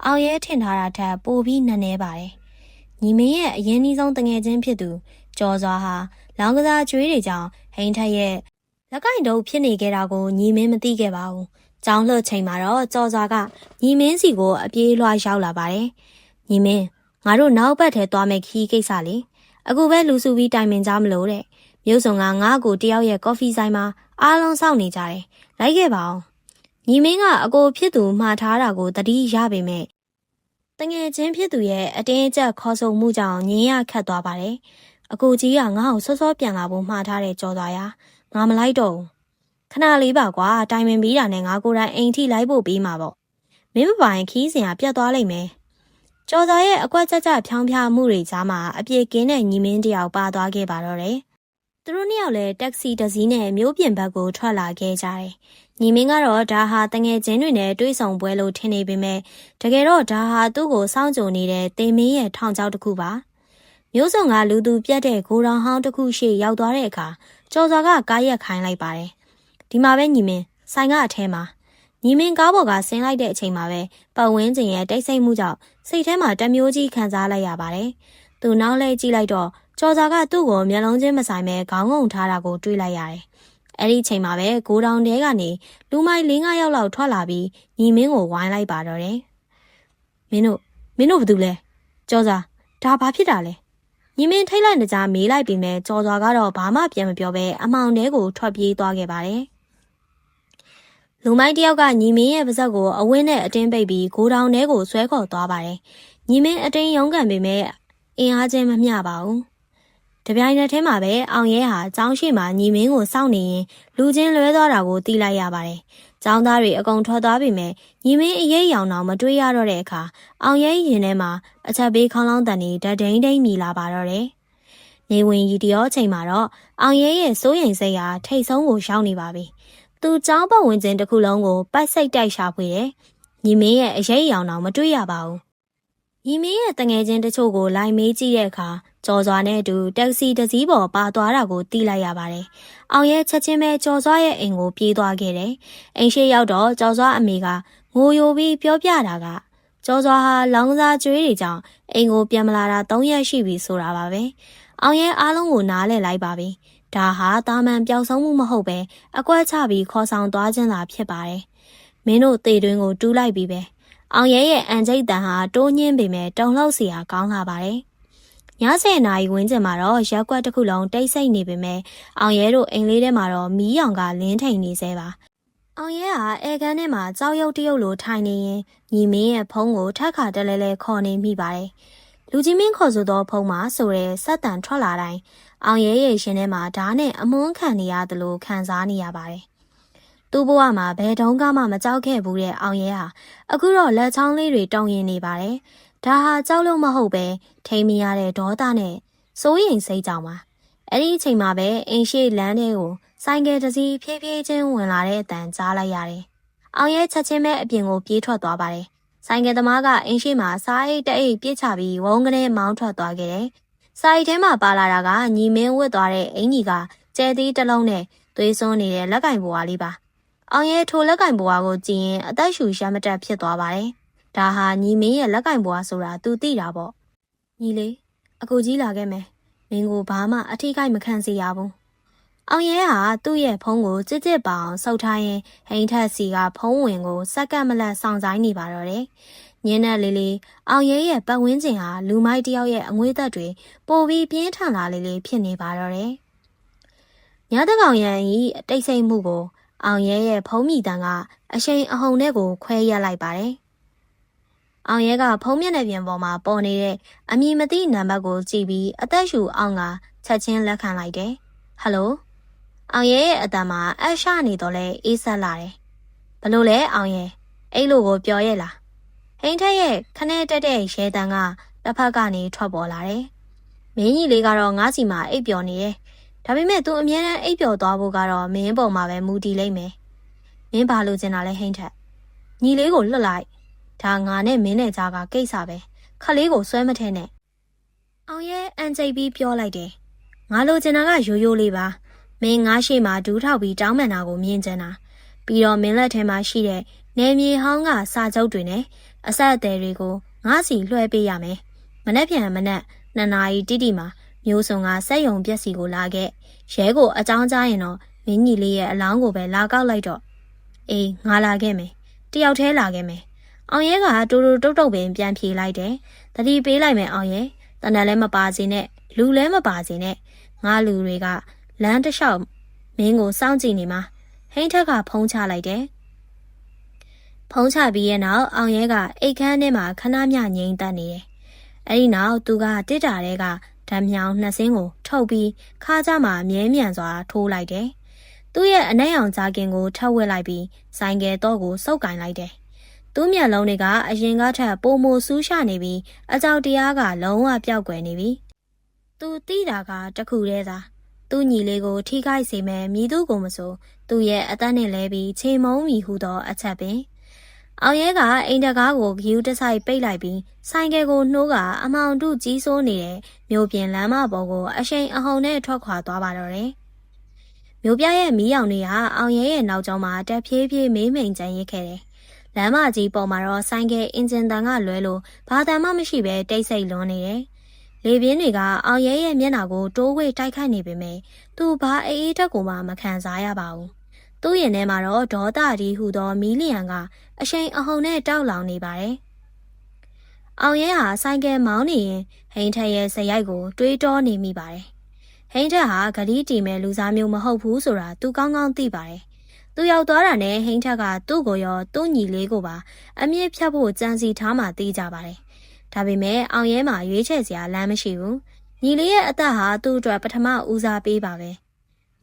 အောင်ရဲထင်ထားတာထက်ပိုပြီးနက်နဲပါတယ်။ညီမင်းရဲ့အရင်နှီးဆုံးတငယ်ချင်းဖြစ်သူကျော်စွာဟာလောင်ကစားကျွေးတွေကြောင့်ဟိန်းထက်ရဲ့လက်ကင်တုပ်ဖြစ်နေခဲ့တာကိုညီမင်းမသိခဲ့ပါဘူး။ကျောင်းလှည့်ချိန်မှာတော့ကျော်စွာကညီမင်းစီကိုအပြေးလွှားရောက်လာပါတယ်။ညီမင်းငါတို့နောက်ဘက်ထဲသွားမယ်ခီးကိစ္စလေ။အခုပဲလူစုပြီးတိုင်ပင်ကြမလို့တဲ့။မြို့စုံကငါ့ကိုတယောက်ရဲ့ကော်ဖီဆိုင်မှာအားလုံးစောင့်နေကြတယ်။လိုက်ခဲ့ပါအောင်။ညီမင်းကအကိုဖြစ်သူမှားထားတာကိုသတိရပေမဲ့တငယ်ချင်းဖြစ်သူရဲ့အတင်းအကျပ်ခေါ်ဆိုမှုကြောင့်ငင်းရခတ်သွားပါတယ်။အကိုကြီးကငါ့ကိုစောစောပြန်လာဖို့မှားထားတဲ့ကြော်သွားရငါမလိုက်တော့ဘူးခဏလေးပါကွာတိုင်ပင်ပြီးတာနဲ့ငါကိုယ်တိုင်အိမ်ထိလိုက်ဖို့ပြီးမှာပေါ့မင်းမပိုင်ခီးစင်ကပြတ်သွားလိမ့်မယ် ကျော်စွာရဲ့အကွက်ကြကြဖြောင်းဖြားမှုတွေကြားမှာအပြေကင်းတဲ့ညီမင်းတယောက်ပါသွားခဲ့ပါတော့တယ်။သူတို့နှစ်ယောက်လည်းတက္ကစီတစ်စီးနဲ့မြို့ပြင်ဘက်ကိုထွက်လာခဲ့ကြတယ်။ညီမင်းကတော့ဒါဟာတငယ်ချင်းတွေနဲ့တွေ့ဆုံပွဲလို့ထင်နေပေမဲ့တကယ်တော့ဒါဟာသူ့ကိုစောင့်ကြိုနေတဲ့တင်မင်းရဲ့ထောင်ချောက်တစ်ခုပါ။မျိုးစုံကလူသူပြတ်တဲ့ဂိုဒေါင်ဟောင်းတစ်ခုရှေ့ရောက်သွားတဲ့အခါကျော်စွာကကားရက်ခိုင်းလိုက်ပါတယ်။ဒီမှာပဲညီမင်းဆိုင်ကအထဲမှာညီမင်းကားပေါ်ကဆင်းလိုက်တဲ့အချိန်မှာပဲပတ်ဝန်းကျင်ရဲ့တိတ်ဆိတ်မှုကြောင့်စိတ်ထဲမှာတမျိုးကြီးခံစားလိုက်ရပါတယ်။သူနောက်လဲကြည့်လိုက်တော့ကျော်စွာကသူ့ကိုမျက်လုံးချင်းမဆိုင်ပဲခေါင်းငုံထားတာကိုတွေ့လိုက်ရတယ်။အဲ့ဒီအချိန်မှာပဲဂိုဒေါင်ထဲကနေလူမိုက်၄-၅ယောက်လောက်ထွက်လာပြီးညီမင်းကိုဝိုင်းလိုက်ပါတော့တယ်။မင်းတို့ဘာလုပ်လဲ။ကျော်စွာဒါဘာဖြစ်တာလဲ။ညီမင်းထိတ်လိုက်ကြမေးလိုက်ပြီးမဲ့ကျော်စွာကတော့ဘာမှပြန်မပြောဘဲအမောင်ထဲကိုထွက်ပြေးသွားခဲ့ပါတယ်။လူမိုက်တယောက်ကညီမင်းရဲ့ပါးစပ်ကိုအဝင်းနဲ့အတင်းပိတ်ပြီးဂိုဒေါင်ထဲကိုဆွဲခေါ်သွားပါတယ်။ညီမင်းအတင်းရုန်းကန်ပေမဲ့အင်အားချင်းမမျှပါဘူး။တပြိုင်နက်တည်းမှာပဲအောင်ရဲဟာကျောင်းရှိမှညီမင်းကိုစောင့်နေရင်လူချင်းလွဲသွားတာကိုသိလိုက်ရပါတယ်။ကျောင်းသားတွေအကုန်ထွက်သွားပေမဲ့ညီမင်းအရေးရောင်တော့မတွေ့ရတော့တဲ့အခါအောင်ရဲရင်ထဲမှာအချက်ပေးခေါင်းလောင်းတန်တွေဓာတ်ဒိန်ဒိန်မြည်လာပါတော့တယ်။နေဝင်ရီတရောချိန်မှာတော့အောင်ရဲရဲ့စိုးရိမ်စိတ်ဟာထိတ်ဆုံးကိုရောက်နေပါပြီ။သူကျောင်းပတ်ဝန်းကျင်တစ်ခုလုံးကိုပတ်စိတ်တိုက်ရှာဖွေတယ်။ညီမင်းရဲ့အရေးရောင်တော့မတွေ့ရပါဘူး။ညီမင်းရဲ့တငယ်ချင်းတချို့ကိုလိုက်မေးကြည့်တဲ့အခါကျော်စွာနဲ့အတူတက္ကစီတစ်စီးပေါ်ပါသွားတာကိုသိလိုက်ရပါတယ်။အောင်ရဲချက်ချင်းပဲကျော်စွာရဲ့အိမ်ကိုပြေးသွားခဲ့တယ်။အိမ်ရှိရောက်တော့ကျော်စွာအမေကငိုယိုပြီးပြောပြတာကကျော်စွာဟာလောင်းစားကျွေးတွေကြောင့်အိမ်ကိုပြန်မလာတာ3ရက်ရှိပြီဆိုတာပါပဲ။အောင်ရဲအားလုံးကိုနားလည်လိုက်ပါပြီ။ဒါဟာတာမန်ပျောက်ဆုံးမှုမဟုတ်ပဲအကွက်ချပြီးခေါ်ဆောင်သွားခြင်းသာဖြစ်ပါတယ်။မင်းတို့သေတွင်းကိုတူးလိုက်ပြီးပဲ။အောင်ရဲရဲ့အန်ကျိတ်တန်ဟာတိုးညင်းပေမဲ့တုံလှုပ်စရာကောင်းလာပါတယ်။ည10 နာရီဝန်းကျင်မှာတော့ရက်ကွက်တစ်ခုလုံးတိတ်ဆိတ်နေပေမဲ့အောင်ရဲတို့အိမ်လေးထဲမှာတော့မီးရောင်ကလင်းထိန်နေသေးပါ။အောင်ရဲဟာအဲကန်းထဲမှာကြောက်ရွံ့တရုပ်လိုထိုင်နေရင်ညီမင်းရဲ့ဖုန်းကိုထက်ခါတလဲလဲခေါ်နေမိပါတယ်။လူကြီးမင်းခေါ်ဆိုသောဖုန်းမှာဆိုရဲဆက်တန်ထွက်လာတိုင်းအောင်ရဲရဲ့ရှင်ထဲမှာဓာတ်နဲ့အမွန်းခံနေရတယ်လို့ခံစားနေရပါတယ်။သူ့ဘဝမှာဘယ်တုန်းကမှမကြောက်ခဲ့ဘူးတဲ့အောင်ရဲဟာအခုတော့လက်ချောင်းလေးတွေတုံရင်နေပါတယ်။ဒါဟာကြောက်လို့မဟုတ်ပဲထိမရတဲ့ဒေါသနဲ့စိုးရိမ်စိတ်ကြောင့်ပါအဲ့ဒီအချိန်မှာပဲအင်းရှိလမ်းထဲကိုဆိုင်ကယ်တစ်စီးဖြည်းဖြည်းချင်းဝင်လာတဲ့အတန်ကြားလိုက်ရတယ်အောင်ရဲချက်ချင်းပဲအပြင်ကိုပြေးထွက်သွားပါတယ်ဆိုင်ကယ်သမားကအင်းရှိမှာစားအိတ်တအိတ်ပြစ်ချပြီးဝုန်းကနေမောင်းထွက်သွားခဲ့တယ်ဆိုင်ထဲမှာပါလာတာကညီမင်းဝတ်သွားတဲ့အင်ကြီးကကျဲသေးတစ်လုံးနဲ့သွေးစွန်းနေတဲ့လက်ကင်ဘွားလေးပါအောင်ရဲထိုလက်ကင်ဘွားကိုကြည့်ရင်အသက်ရှူရှမ်းမတက်ဖြစ်သွားပါတယ်ဒါဟာညီမင်းရဲ့လက်ကင်ဘွားဆိုတာသူသိတာပေါ့ညီလေးအကူကြီးလာခဲ့မယ်မင်းကိုဘာမှအထိခိုက်မခံစေရဘူးအောင်ရဲဟာသူ့ရဲ့ဖုန်းကိုကြစ်ကြစ်ပါအောင်ဆုပ်ထားရင်ဟိန်းထက်စီကဖုန်းဝင်ကိုစက္ကန့်မလတ်ဆောင်ဆိုင်နေပါတော့တယ်ညင်းနဲ့လေးလေးအောင်ရဲရဲ့ပတ်ဝန်းကျင်ဟာလူမိုက်တယောက်ရဲ့အငွေ့သက်တွေပိုပြီးပြင်းထန်လာလေးဖြစ်နေပါတော့တယ်ညတကောင်ရန်ဤတိတ်ဆိတ်မှုကိုအောင်ရဲရဲ့ဖုန်းမိတန်ကအရှိန်အဟုန်နဲ့ကိုခွဲရက်လိုက်ပါတယ်အောင်ရဲကဖုံးမျက်နှာပြင်ပေါ်မှာပေါ်နေတဲ့အမည်မသိနံပါတ်ကိုကြည့်ပြီးအသက်ရှူအောင်ကချက်ချင်းလက်ခံလိုက်တယ်။ဟယ်လိုအောင်ရဲရဲ့အတန်မှာအရှနေတော့လဲအေးဆက်လာတယ်။ဘလို့လဲအောင်ရဲအဲ့လိုကိုပြောရဲ့လား။ဟိန်းထက်ရဲ့ခနဲ့တက်တဲ့ရဲတန်းကတစ်ဖက်ကနေထွက်ပေါ်လာတယ်။မင်းကြီးလေးကတော့ငါးစီမှာအိပ်ပျော်နေတယ်။ဒါပေမဲ့ तू အမြဲတမ်းအိပ်ပျော်သွားဖို့ကတော့မင်းပုံမှာပဲမူတည်လိမ့်မယ်။မင်းဘာလို့ကျင်တာလဲဟိန်းထက်။ညီလေးကိုလွတ်လိုက်ဒါငါနဲ့မင်းနဲ့ကြားကကိစ္စပဲခလေးကိုဆွဲမထဲနဲ့အောင်ရဲအန်ကျိတ်ပြီးပြောလိုက်တယ်ငါလိုချင်တာကရိုးရိုးလေးပါမင်းငါရှိမှဒူးထောက်ပြီးတောင်းပန်တာကိုမြင်ချင်တာပြီးတော့မင်းလက်ထဲမှာရှိတဲ့နေမြေဟောင်းကစာချုပ်တွေနဲ့အဆက်အသေးတွေကိုငါစီလွှဲပေးရမယ်မနေ့ပြန်မနေ့2 နာရီတိတိမှာမျိုးစုံကစက်ယုံပြက်စီကိုလာခဲ့ရဲကိုအကြောင်းကြားရင်တော့မင်းကြီးလေးရဲ့အလောင်းကိုပဲလာကောက်လိုက်တော့အေးငါလာခဲ့မယ်တယောက်တည်းလာခဲ့မယ်အောင်ရဲကတူတူတုတ်တုတ်ပင်ပြန်ဖြေလိုက်တယ်။တတိပေးလိုက်မယ်အောင်ရဲ။တနက်လည်းမပါစေနဲ့လူလည်းမပါစေနဲ့ငါလူတွေကလမ်းတစ်လျှောက်မင်းကိုစောင့်ကြည့်နေမှာဟိန်းထက်ကဖုံးချလိုက်တယ်။ဖုံးချပြီးရဲ့နောက်အောင်ရဲကအိတ်ခမ်းထဲမှာခဏမျှငြိမ်သက်နေတယ်။အဲဒီနောက်သူကတစ်တာတဲကဓာတ်မြောင်2 စင်းကိုထုတ်ပြီးခါးကြမှာမြဲမြံစွာထိုးလိုက်တယ်။ သူ့ရဲ့အနက်ရောင်ဂျာကင်ကိုထပ်ဝက်လိုက်ပြီးဆိုင်ကယ်တော့ကိုစုပ်ကင်လိုက်တယ်။ သူ့မျက်လုံးတွေကအရင်ကထက်ပိုမိုဆူးရှနေပြီးအကြောက်တရားကလုံးဝပျောက်ကွယ်နေပြီသူသိတာကတခုတည်းသာသူ့ညီလေးကိုထိခိုက်စေမဲ့မည်သူကိုမဆိုသူ့ရဲ့အသက်နဲ့လဲပြီးချိန်မုံမီဟုသောအချက်ပင်အောင်ရဲကအိမ်တကားကိုဂယူးတဆိုင်ပိတ်လိုက်ပြီးဆိုင်ကယ်ကိုနှိုးကအမောင်တုကြီးစိုးနေတဲ့မြို့ပြင်လမ်းမပေါ်ကိုအရှိန်အဟုန်နဲ့ထွက်ခွာသွားပါတော့တယ်မြို့ပြရဲ့မီးရောင်တွေကအောင်ရဲရဲ့နောက်ကျောင်းမှာတက်ဖြည်းဖြည်းမေးမိန်ကျန်ရစ်ခဲ့တယ်လမ်းမကြီးပေါ်မှာတော့ဆိုင်ကယ်အင်ဂျင်တန်ကလွဲလို့ဘာတန်မှမရှိပဲတိတ်ဆိတ်လွန်းနေတယ်လေပြင်းတွေကအောင်ရဲရဲ့မျက်နှာကိုတိုးဝှေ့တိုက်ခိုက်နေပေမဲ့သူဘာအေးအေးတက်ကိုမှမခံစားရပါဘူးသူ့ရင်ထဲမှာတော့ဒေါသကြီးဟူသောမီးလျံကအရှိန်အဟုန်နဲ့တောက်လောင်နေပါတယ်အောင်ရဲဟာဆိုင်ကယ်မောင်းနေရင်ဟိန်းထက်ရဲ့ဇရိုက်ကိုတွေးတောနေမိပါတယ်ဟိန်းထက်ဟာဂတိတီမဲ့လူစားမျိုးမဟုတ်ဘူးဆိုတာသူကောင်းကောင်းသိပါတယ်သူရောက်သွားတာနဲ့ဟိန်းထက်ကသူ့ကိုရောသူ့ညီလေးကိုပါအမြင့်ဖြတ်ဖို့ကြံစီထားမှသိကြပါတယ်ဒါပေမဲ့အောင်ရဲမှာရွေးချယ်စရာလမ်းမရှိဘူးညီလေးရဲ့အသက်ဟာသူ့အတွက်ပထမဦးစားပေးပါပဲ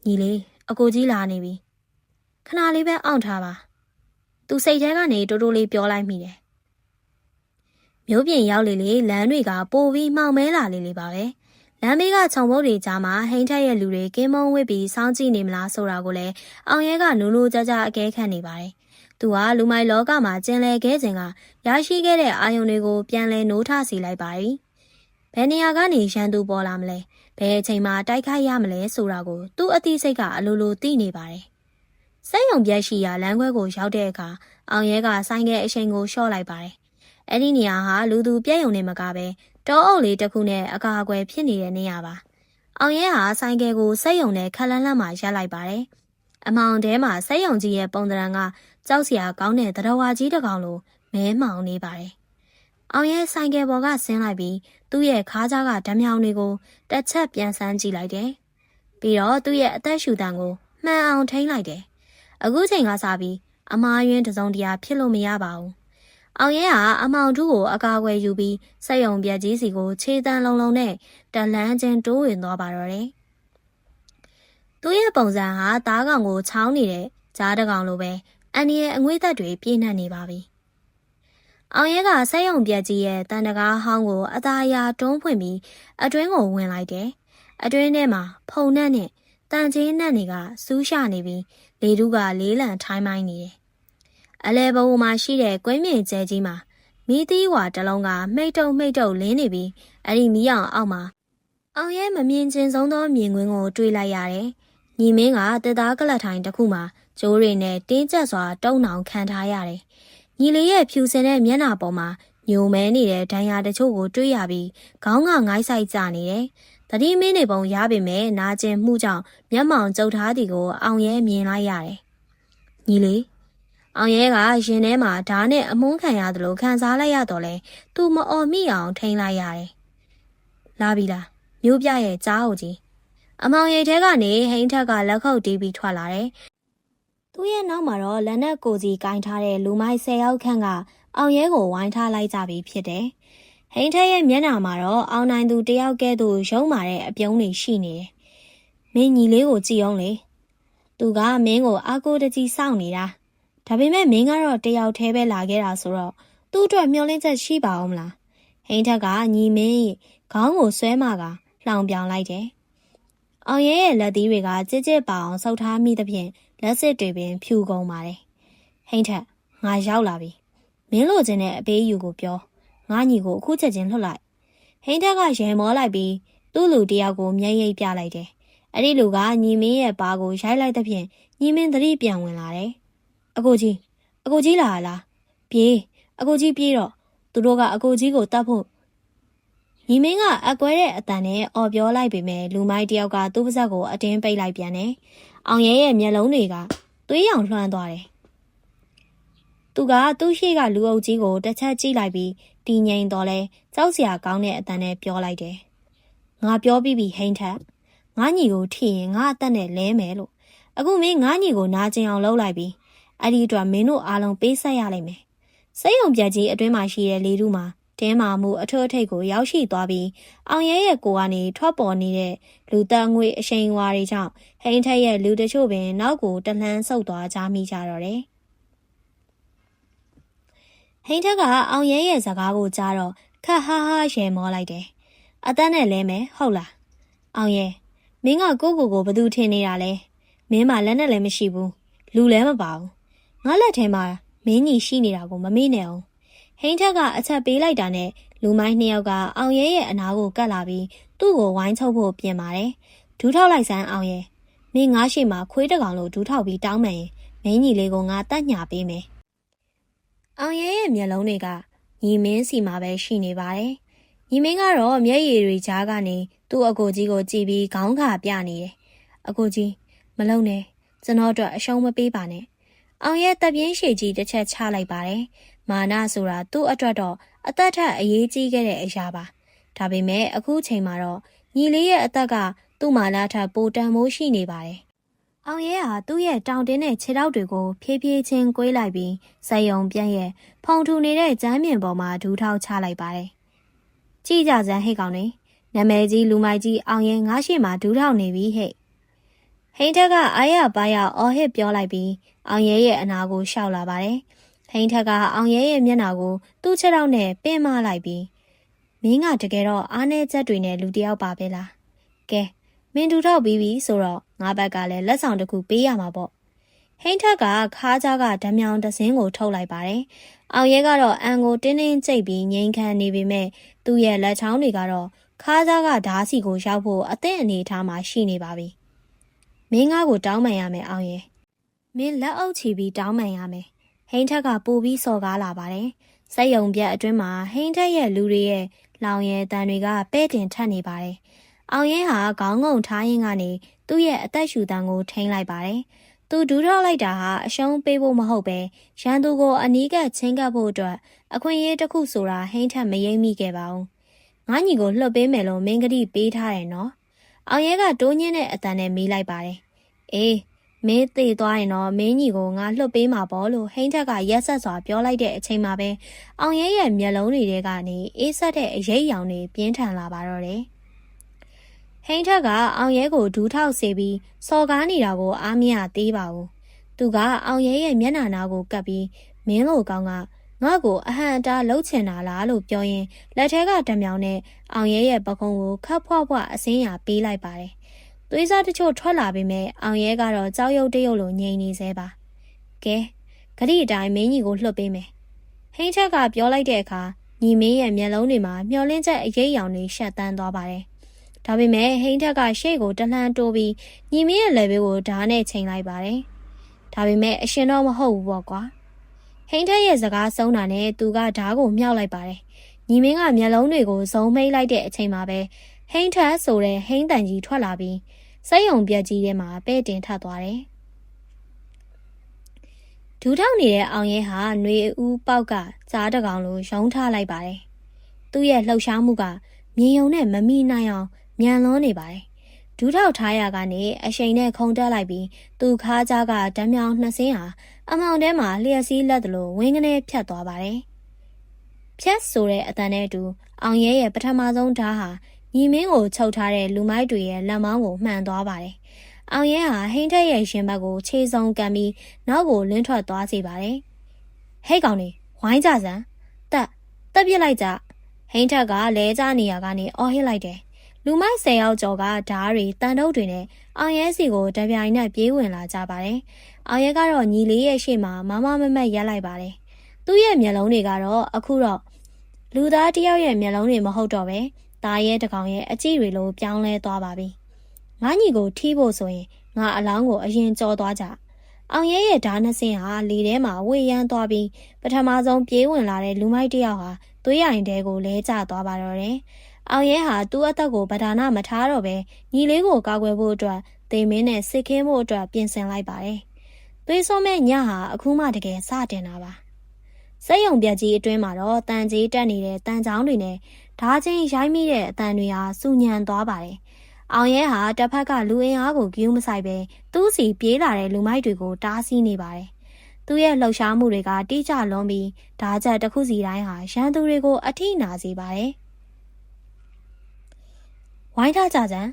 ညီလေးအကိုကြီးလာနေပြီခဏလေးပဲအောင့်ထားပါသူစိတ်ထဲကနေတိုးတိုးလေးပြောလိုက်မိတယ်မျိုးပြင်ရောက်လေလေလမ်းတွေကပိုပြီးမှောင်မဲလာလေပါပဲလမ်းဘေးကခြုံပုတ်တွေကြားမှာဟိန်းထက်ရဲ့လူတွေကင်းမုံဝစ်ပြီးစောင်းကြည့်နေမလားဆိုတာကိုလည်းအောင်ရဲကနိုးနိုးကြကြအကဲခတ်နေပါတယ်သူကလူမိုက်လောကမှာကျင်လည်ခဲ့ခြင်းကရရှိခဲ့တဲ့အာယုန်တွေကိုပြန်လဲနိုးထစီလိုက်ပါပြီဘယ်နေရာကနေရန်သူပေါ်လာမလဲဘယ်အချိန်မှတိုက်ခိုက်ရမလဲဆိုတာကိုသူ့အသိစိတ်ကအလိုလိုသိနေပါတယ်စိတ်ယုံပြက်ရှိရာလမ်းခွဲကိုရောက်တဲ့အခါအောင်ရဲကဆိုင်ကယ်အရှိန်ကိုလျှော့လိုက်ပါတယ်အဲ့ဒီနေရာဟာလူသူပြက်ယုံနေမကပဲတောအုပ်လေးတစ်ခုနဲ့အကာအကွယ်ဖြစ်နေတဲ့နေရာပါအောင်ရဲဟာဆိုင်ကယ်ကိုစိတ်ယုံနဲ့ခက်လန်းလန်းမှရပ်လိုက်ပါတယ်အမောင်ထဲမှာစိတ်ယုံကြီးရဲ့ပုံသဏ္ဍာန်ကကြောက်စရာကောင်းတဲ့သတ္တဝါကြီးတစ်ကောင်လိုမဲမှောင်နေပါတယ်အောင်ရဲဆိုင်ကယ်ပေါ်ကဆင်းလိုက်ပြီးသူ့ရဲ့ခါးကြားကဓမြောင်တွေကိုတစ်ချက်ပြန်ဆန်းကြည့်လိုက်တယ်ပြီးတော့သူ့ရဲ့အသက်ရှူတံကိုမှန်အောင်ထိန်းလိုက်တယ်အခုချိန်ကစပြီးအမားယွင်းတစုံတရာဖြစ်လို့မရပါဘူးအောင်ရဲဟာအမောင်တူကိုအကာအကွယ်ယူပြီးစက်ယုံပြက်ကြီးစီကိုခြေတန်းလုံးလုံးနဲ့တလန်းချင်းတိုးဝင်သွားပါတော့တယ်သူ့ရဲ့ပုံစံဟာသားကောင်ကိုချောင်းနေတဲ့ကြားတကောင်လိုပဲအန်ဒီရဲ့အငွေ့သက်တွေပြည့်နှက်နေပါပြီအောင်ရဲကစက်ယုံပြက်ကြီးရဲ့တန်တကားဟောင်းကိုအသာအရာတွန်းဖွင့်ပြီးအတွင်းကိုဝင်လိုက်တယ်အတွင်းထဲမှာဖုံနှက်နဲ့တန်ချင်းနှက်တွေကစူးရှနေပြီးလေထုကလေးလံထိုင်းမိုင်းနေတယ်အလဲဘုံမှာရှိတဲ့ကွင်းမြေကျဲကြီးမှာမီးသီးဝါတစ်လုံးကမိတ်တုံလင်းနေပြီးအဲ့ဒီမီးအောင်အောက်မှာအောင်ရဲမမြင်ချင်းဆုံးသောမြင်ကွင်းကိုတွေးလိုက်ရတယ်။ညီမင်းကတက်သားကလတ်ထိုင်တစ်ခုမှာကျိုးတွေနဲ့တင်းကျပ်စွာတုံနှောင်ခံထားရတယ်။ညီလေးရဲ့ဖြူစင်တဲ့မျက်နှာပေါ်မှာညိုမဲနေတဲ့ဒဏ်ရာတချို့ကိုတွေးရပြီးခေါင်းကငိုင်းဆိုင်ကျနေတယ်။သတိမင်းနေပုံရပေမဲ့နာကျင်မှုကြောင့်မျက်မှောင်ကျုပ်ထားသည်ကိုအောင်ရဲမြင်လိုက်ရတယ်။ညီလေးအောင်ရဲကရင်ထဲမှာဓာတ်နဲ့အမုန်းခံရသလိုခံစားလိုက်ရတော့လဲသူမအော်မိအောင်ထိန်းလိုက်ရတယ်။လာပြီလားမျိုးပြရဲ့ကြားဟုတ်ကြီးအမောင်ရိတ်ထဲကနေဟိန်းထက်ကလက်ခုပ်တီးပြီးထွက်လာတယ်။သူ့ရဲ့နောက်မှာတော့လက်နက်ကိုစီကင်ထားတဲ့လူမိုက်10ယောက်ခန့်ကအောင်ရဲကိုဝိုင်းထားလိုက်ကြပြီဖြစ်တယ်။ဟိန်းထက်ရဲ့မျက်နှာမှာတော့အောင်နိုင်သူတယောက်ကဲ့သို့ရုံမာတဲ့အပြုံးတွေရှိနေတယ်။မင်းညီလေးကိုကြည့်အောင်လေ။သူကမင်းကိုအာကိုတကြီးစောင့်နေတာ။ဒါပေမဲ့မင်းကတော့တယောက်တည်းပဲလာခဲ့တာဆိုတော့သူ့အတွက်မျှော်လင့်ချက်ရှိပါအောင်မလားဟိန်းထက်ကညီမင်းခေါင်းကိုဆွဲမကလှောင်ပြောင်လိုက်တယ်အောင်ရဲရဲ့လက်သီးတွေကကြစ်ကြစ်ပါအောင်ဆုပ်ထားမိသဖြင့်လက်စစ်တွေပင်ဖြူကုန်ပါတယ်ဟိန်းထက်ငါရောက်လာပြီမင်းလိုချင်တဲ့အပေးယူကိုပြောငါညီကိုအခုချက်ချင်းလွှတ်လိုက်ဟိန်းထက်ကရဲမောလိုက်ပြီးသူ့လူတယောက်ကိုမျက်ရည်ပြလိုက်တယ်အဲ့ဒီလူကညီမင်းရဲ့ပါးကိုရိုက်လိုက်သဖြင့်ညီမင်းသတိပြန်ဝင်လာတယ်အကိုကြီးလာလားပြေးအကိုကြီးပြေးတော့သူတို့ကအကိုကြီးကိုတတ်ဖို့ညီမင်းကအကွဲတဲ့အတန်နဲ့အော်ပြောလိုက်ပေမဲ့လူမိုက်တယောက်ကသူ့ပါးစပ်ကိုအတင်းပိတ်လိုက်ပြန်တယ်အောင်ရဲရဲ့မျက်လုံးတွေကသွေးရောင်လွှမ်းသွားတယ်သူကသူ့ရှိကလူအုပ်ကြီးကိုတစ်ချက်ကြည့်လိုက်ပြီးတီငိန်တော့လဲကြောက်စရာကောင်းတဲ့အတန်နဲ့ပြောလိုက်တယ်ငါပြောပြီးပြီဟိန်းထက်ငါညီကိုထိရင်ငါအသက်နဲ့လဲမယ်လို့အခုမင်းငါညီကိုနာကျင်အောင်လုပ်လိုက်ပြီးအဲ့ဒီအတွက်မင်းတို့အားလုံးပေးဆက်ရလိမ့်မယ်စိတ်ယုံပြက်ကြီးအတွင်းမှာရှိတဲ့လေထုမှာတင်းမာမှုအထွတ်အထိပ်ကိုရောက်ရှိသွားပြီးအောင်ရဲရဲ့ကိုကနေထွက်ပေါ်နေတဲ့လူသက်ငွေအရှိန်ဝါတွေကြောင့်ဟိန်းထက်ရဲ့လူတချို့ပင်နောက်ကိုတလှမ်းဆုပ်သွားကြမိကြတော့တယ် ဟိန်းထက်ကအောင်ရဲရဲ့စကားကိုကြားတော့ခက်ဟားဟားရေမောလိုက်တယ်။အသက်နဲ့လဲမယ်ဟုတ်လား။အောင်ရဲမင်းကကိုဘသူထင်နေတာလဲ။မင်းမှလက်နဲ့လည်းမရှိဘူး။လူလည်းမပါဘူး။ငါလက်ထဲမှာမင်းကြီးရှိနေတာကိုမမေ့နဲ့အောင်။ဟိန်းထက်ကအချက်ပေးလိုက်တာနဲ့လူမိုင်းနှစ်ယောက်ကအောင်ရဲရဲ့အနာကိုကတ်လာပြီးသူ့ကိုဝိုင်းချုပ်ဖို့ပြင်ပါတယ်။ဒူးထောက်လိုက်စမ်းအောင်ရဲမင်းငါရှိမှခွေးတကောင်လို့ဒူးထောက်ပြီးတောင်းမှန်ရင်မင်းကြီးလေးကိုငါတတ်ညာပေးမယ်။အောင်ရဲရဲ့မျက်လုံးတွေကညီမင်းစီမှာပဲရှိနေပါတယ်။ညီမင်းကတော့မျက်ရည်တွေကြားကနေသူ့အကိုကြီးကိုကြည့်ပြီးခေါင်းခါပြနေတယ်။အကိုကြီးမလုံနဲ့ကျွန်တော်တို့အရှုံးမပေးပါနဲ့။အောင်ရဲတပ်ပြင်းရှည်ကြီးတစ်ချက်ချလိုက်ပါတယ်။မာနဆိုတာသူ့အတွက်တော့အသက်ထက်အရေးကြီးခဲ့တဲ့အရာပါ။ဒါပေမဲ့အခုချိန်မှာတော့ညီလေးရဲ့အသက်ကသူ့မာနထက်ပိုတန်မိုးရှိနေပါတယ်။အောင်ရဲဟာသူ့ရဲ့တောင်တင်းတဲ့ခြေထောက်တွေကိုဖြည်းဖြည်းချင်းကွေးလိုက်ပြီးစိတ်ယုံပြန့်ရဲ့ဖုံထူနေတဲ့ကျမ်းမြင်ပေါ်မှာဒူးထောက်ချလိုက်ပါတယ်။ကြည့်ကြစမ်းဟိတ်ကောင်နေနာမည်ကြီးလူမိုက်ကြီးအောင်ရဲငါးရှိမှဒူးထောက်နေပြီဟဲ့။ဟိန်းထက်ကအားရပါရအော်ဟစ်ပြောလိုက်ပြီးအောင်ရဲရဲ့အနာကိုရှောက်လာပါတယ်။ဟိန်းထက်ကအောင်ရဲရဲ့မျက်နှာကိုသူ့ခြေထောက်နဲ့ပင်းမလိုက်ပြီးမင်းကတကယ်တော့အားနည်းချက်တွေနဲ့လူတယောက်ပါပဲလား။ကဲမင်းဒူးထောက်ပြီးပြီဆိုတော့ငါဘက်ကလည်းလက်ဆောင်တစ်ခုပေးရမှာပေါ့ဟိန်းထက်ကခါးကြားကဓမြောင်တစင်းကိုထုတ်လိုက်ပါတယ်အောင်ရဲကတော့အန်ကိုတင်းတင်းကျိတ်ပြီးငိမ့်ခံနေပေမဲ့သူ့ရဲ့လက်ချောင်းတွေကတော့ခါးကြားကဓားစီကိုရောက်ဖို့အသင့်အနေထားမှာရှိနေပါပြီမင်းငါ့ကိုတောင်းပန်ရမယ်အောင်ရဲမင်းလက်အုပ်ချီပြီးတောင်းပန်ရမယ်ဟိန်းထက်ကပိုပြီးစော်ကားလာပါတယ်စိတ်ယုံပြတ်အတွင်းမှာဟိန်းထက်ရဲ့လူတွေရဲ့လောင်ရဲတန်တွေကပဲ့တင်ထက်နေပါတယ်အောင်ရဲဟာခေါင်းငုံထားရင်းကနေသူ့ရဲ့အသက်ရှူတန်းကိုထိန်းလိုက်ပါတယ်။သူဒူးထောက်လိုက်တာဟာအရှုံးပေးဖို့မဟုတ်ပဲရန်သူကိုအနီးကပ်ချင်းကပ်ဖို့အတွက်အခွင့်အရေးတစ်ခုဆိုတာဟိန်းထက်မယိမ့်မိခဲ့ပါဘူး။ငါညီကိုလှုပ်ပေးမယ်လို့မင်းကတိပေးထားတယ်နော်။အောင်ရဲကတိုးညင်းတဲ့အတန်နဲ့မေးလိုက်ပါတယ်။အေးမင်းသေသွားရင်တော့မင်းညီကိုငါလှုပ်ပေးမှာပေါ့လို့ဟိန်းထက်ကရက်ဆက်စွာပြောလိုက်တဲ့အချိန်မှာပဲအောင်ရဲရဲ့မျက်လုံးတွေထဲကနေအေးဆက်တဲ့အရိပ်ရောင်တွေပြင်းထန်လာပါတော့တယ်။ဟိန်းထက်ကအောင်ရဲကိုဒူးထောက်စေပြီးစော်ကားနေတာကိုအားမရသေးပါဘူး။သူကအောင်ရဲရဲ့မျက်နှာနာကိုကပ်ပြီးမင်းလိုကောင်ကငါ့ကိုအဟံအတားလှုပ်ချင်တာလားလို့ပြောရင်လက်ထဲကဓမြောင်နဲ့အောင်ရဲရဲ့ပကုံးကိုခပ်ဖွားဖွားအစင်းရပေးလိုက်ပါတယ်။သွေးစားတချို့ထွက်လာပေမဲ့အောင်ရဲကတော့ကြောက်ရွံ့တရုပ်လိုငြိမ်နေသေးပါ။ကဲဂတိအတိုင်းမင်းကြီးကိုလှုပ်ပေးမယ်။ဟိန်းထက်ကပြောလိုက်တဲ့အခါညီမင်းရဲ့မျက်လုံးတွေမှာမျောလင်းချက်အရေးရောင်တွေရှက်တန်းသွားပါတယ်။ဒါပေမဲ့ဟိန်းထက်ကရှေ့ကိုတလှမ်းတိုးပြီးညီမင်းရဲ့လက်ဘေးကိုဓာတ်နဲ့ချိန်လိုက်ပါတယ်။ဒါပေမဲ့အရှင်တော့မဟုတ်ဘူးပေါ့ကွာ။ဟိန်းထက်ရဲ့စကားဆုံးတာနဲ့သူကဓာတ်ကိုမြှောက်လိုက်ပါတယ်။ညီမင်းကမျက်လုံးတွေကိုဇုံမိတ်လိုက်တဲ့အချိန်မှာပဲဟိန်းထက်ဆိုတဲ့ဟိန်းတန်ကြီးထွက်လာပြီးစိတ်ယုံပြက်ကြီးထဲမှာပဲ့တင်ထပ်သွားတယ်။ဒူးထောက်နေတဲ့အောင်ရဲဟာຫນွေဦးပေါက်ကကြားတကောင်လိုရုံးထားလိုက်ပါတယ်။သူ့ရဲ့လှုပ်ရှားမှုကမြင်ယုံနဲ့မမိနိုင်အောင်မြန်လွန်းနေပါတယ်။ဒူးထောက်ထားရကနေအရှိန်နဲ့ခုန်တက်လိုက်ပြီးသူခါးကြားကဓမြောင်နှစ်စင်းဟာအမောင်ထဲမှာလျှက်စီးလက်သလိုဝင်းကနေဖြတ်သွားပါတယ်။ဖြတ်ဆိုတဲ့အတန်နဲ့တူအောင်ရဲရဲ့ပထမဆုံးဓာတ်ဟာညီမင်းကိုချုပ်ထားတဲ့လူမိုက်တွေရဲ့လက်မောင်းကိုမှန်သွားပါတယ်။အောင်ရဲဟာဟိန်းထက်ရဲ့ရှင်ဘက်ကိုခြေစုံကန်ပြီးနောက်ကိုလင်းထွက်သွားစေပါတယ်။ဟဲ့ကောင်နေဝိုင်းကြစမ်းတက်ပြစ်လိုက်ကြဟိန်းထက်ကလဲကျနေရကနေအော်ဟစ်လိုက်တယ်။လူမိုက်10ယောက်ကျော်ကဓားတွေတန်တုပ်တွေနဲ့အောင်ရဲစီကိုတပြိုင်နက်ပြေးဝင်လာကြပါတယ်။အောင်ရဲကတော့ညီလေးရဲ့ရှေ့မှာမမမမက်ရက်လိုက်ပါတယ်။သူ့ရဲ့မျက်လုံးတွေကတော့အခုတော့လူသားတယောက်ရဲ့မျက်လုံးတွေမဟုတ်တော့ပဲသားရဲတကောင်ရဲ့အကြည့်တွေလိုပြောင်းလဲသွားပါပြီ။ငါညီကိုထိဖို့ဆိုရင်ငါအလောင်းကိုအရင်ကြော်သွားကြ။အောင်ရဲရဲ့ဓာတ်နှစ်စင်းဟာလေထဲမှာဝေရမ်းသွားပြီးပထမဆုံးပြေးဝင်လာတဲ့လူမိုက်တယောက်ဟာသွေးရိုင်တဲကိုလဲကျသွားပါတော့တယ်။အောင်ရဲဟာသူ့အသက်ကိုဗဒါနမထားတော့ပဲညီလေးကိုကာကွယ်ဖို့အတွက်သေမင်းနဲ့စစ်ခင်းဖို့အတွက်ပြင်ဆင်လိုက်ပါတယ်။သွေးစွန်းမဲ့ညဟာအခုမှတကယ်စတင်တာပါ။စိတ်ယုံပြက်ကြီးအတွင်းမှာတော့တန်ကြီးတက်နေတဲ့တန်ချောင်းတွေနဲ့ဓာချင်းရိုက်မိတဲ့အတန်တွေဟာစူညံသွားပါတယ်။အောင်ရဲဟာတစ်ဖက်ကလူအင်အားကိုဂရုမစိုက်ပဲသူ့စီပြေးလာတဲ့လူမိုက်တွေကိုတားဆီးနေပါတယ်။သူ့ရဲ့လှုပ်ရှားမှုတွေကတိကျလွန်ပြီးဓာချက်တစ်ခုစီတိုင်းဟာရန်သူတွေကိုအထိနာစေပါတယ်။ဝိုင်းထားကြစမ်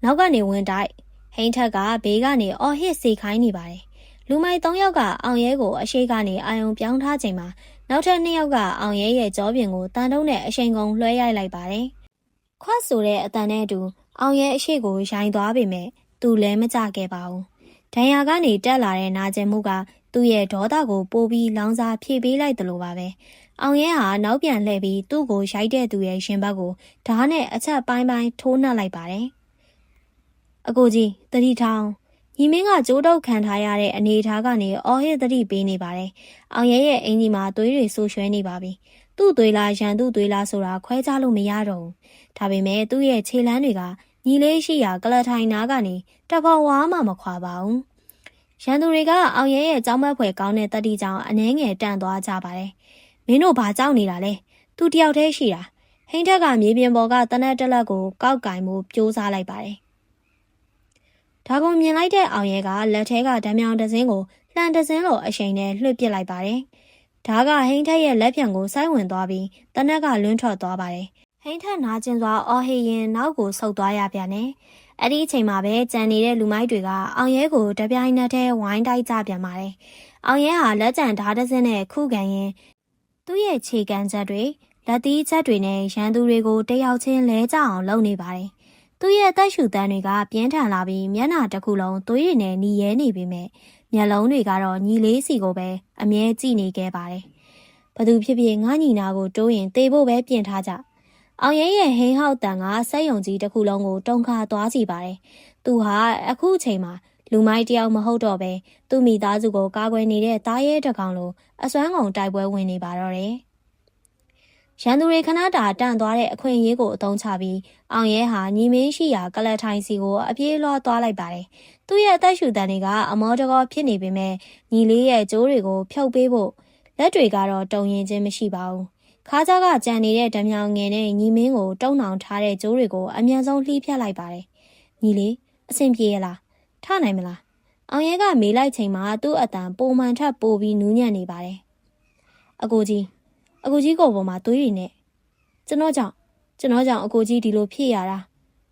းနောက်ကနေဝင်တိုက်ဟိန်းထက်ကဘေးကနေအော်ဟစ်စေခိုင်းနေပါတယ်။လူမိုက်3ယောက်ကအောင်ရဲကိုအရှိကနေအာယုံပြောင်းထားချိန်မှာ နောက်ထပ်2ယောက်ကအောင်ရဲရဲ့ကြောပြင်ကိုတန်တုံးနဲ့အရှိန်ကုန်လွှဲရိုက်လိုက်ပါတယ်။ခွတ်ဆိုတဲ့အတန်နဲ့အတူအောင်ရဲအရှိကိုရိုင်းသွားပေမဲ့သူလည်းမကြခဲ့ပါဘူး။ဒဏ်ရာကနေတက်လာတဲ့နာကျင်မှုကသူ့ရဲ့ဒေါသကိုပိုပြီးလောင်စာဖြည့်ပေးလိုက်တယ်လို့ပါပဲ။အောင်ရဲဟာနောက်ပြန်လှည့်ပြီးသူ့ကိုရိုက်တဲ့သူရဲ့ရှင်ဘက်ကိုဓာတ်နဲ့အချက်ပိုင်းထိုးနှက်လိုက်ပါတယ်။အကိုကြီးတတိထောင်ညီမင်းကကြိုးတုပ်ခံထားရတဲ့အနေအထားကနေအော်ဟစ်သတိပေးနေပါတယ်။အောင်ရဲရဲ့အင်ကြီးမှာသွေးတွေဆူရွှဲနေပါပြီ။သူ့သွေးလားရန်သူ့သွေးလားဆိုတာခွဲခြားလို့မရတော့ဘူး။ဒါပေမဲ့သူ့ရဲ့ခြေလမ်းတွေကညီလေးရှိရာကလထိုင်နာကနေတဖော်ဝါမှမခွာပါဘူး။ရန်သူတွေကအောင်ရဲရဲ့ကြောင်းမက်ဖွယ်ကောင်းတဲ့တတိကြောင့်အနှဲငယ်တန့်သွားကြပါတယ်။မင်းတို့ဘာကြောက်နေတာလဲ။သူတယောက်တည်းရှိတာ။ဟိန်းထက်ကမြေပြင်ပေါ်ကတနက်တက်လက်ကိုကောက်ကင်မှုပြိုးစားလိုက်ပါတယ်။ဒါကိုမြင်လိုက်တဲ့အောင်ရဲကလက်ထဲကဓာမြောင်တစင်းကိုလှန်တစင်းလိုအရှိန်နဲ့လွှတ်ပစ်လိုက်ပါတယ်။ဒါကဟိန်းထက်ရဲ့လက်ဖြံကိုစိုက်ဝင်သွားပြီးတနက်ကလွန်းထွက်သွားပါတယ်။ဟိန်းထက်နာကျင်စွာအော်ဟစ်ရင်နောက်ကိုဆုတ်သွားရပြန်တယ်။အဲ့ဒီအချိန်မှာပဲကြံနေတဲ့လူမိုက်တွေကအောင်ရဲကိုတပြိုင်နက်တည်းဝိုင်းတိုက်ကြပြန်ပါတယ်။အောင်ရဲဟာလက်ကျန်ဓာတ်တစင်းနဲ့ခုခံရင်သူ့ရဲ့ခြေကန်ချက်တွေလက်သီးချက်တွေနဲ့ရန်သူတွေကိုတယောက်ချင်းလဲကျအောင်လုပ်နေပါတယ်။သူ့ရဲ့အသက်ရှူတန်းတွေကပြင်းထန်လာပြီးမျက်နှာတစ်ခုလုံးသွေးရည်နဲ့နီရဲနေပေမဲ့မျက်လုံးတွေကတော့ညီလေးစီကိုပဲအမြဲကြည့်နေခဲ့ပါတယ်။ဘသူဖြစ်ဖြစ်ငါညီနာကိုတိုးရင်သေဖို့ပဲပြင်ထားကြ။အောင်ရဲရဲ့ဟိန်းဟောက်တန်ကစက်ယုံကြီးတစ်ခုလုံးကိုတုံခါသွားစီပါတယ်။သူဟာအခုအချိန်မှာလူမိုက်တယောက်မဟုတ်တော့ပဲသူ့မိသားစုကိုကာကွယ်နေတဲ့သားရဲတစ်ကောင်လိုအစွမ်းကုန်တိုက်ပွဲဝင်နေပါတော့တယ်။ရန်သူတွေခဏတာတန့်သွားတဲ့အခွင့်အရေးကိုအသုံးချပြီးအောင်ရဲဟာညီမင်းရှိရာကလထိုင်စီကိုအပြေးလွှားသွားလိုက်ပါတယ်။သူ့ရဲ့အသက်ရှူတန်းတွေကအမောတကောဖြစ်နေပေမဲ့ညီလေးရဲ့ကြိုးတွေကိုဖြုတ်ပေးဖို့လက်တွေကတော့တုံရင်ချင်းမရှိပါဘူး။ခါးကြားကကြံနေတဲ့ဓာမြောင်ငယ်နဲ့ညီမင်းကိုတုံနှောင်ထားတဲ့ကြိုးတွေကိုအမြန်ဆုံးလှီးဖြတ်လိုက်ပါတယ်။ညီလေးအဆင်ပြေရလားထနိုင်မလားအောင်ရဲကမေးလိုက်ချိန်မှာသူ့အတန်ပုံမှန်ထက်ပိုပြီးနူးညံ့နေပါတယ်။အကိုကြီးကိုပေါ်မှာသွေးရည်နဲ့ကျွန်တော်ကြောင့်အကိုကြီးဒီလိုဖြစ်ရတာ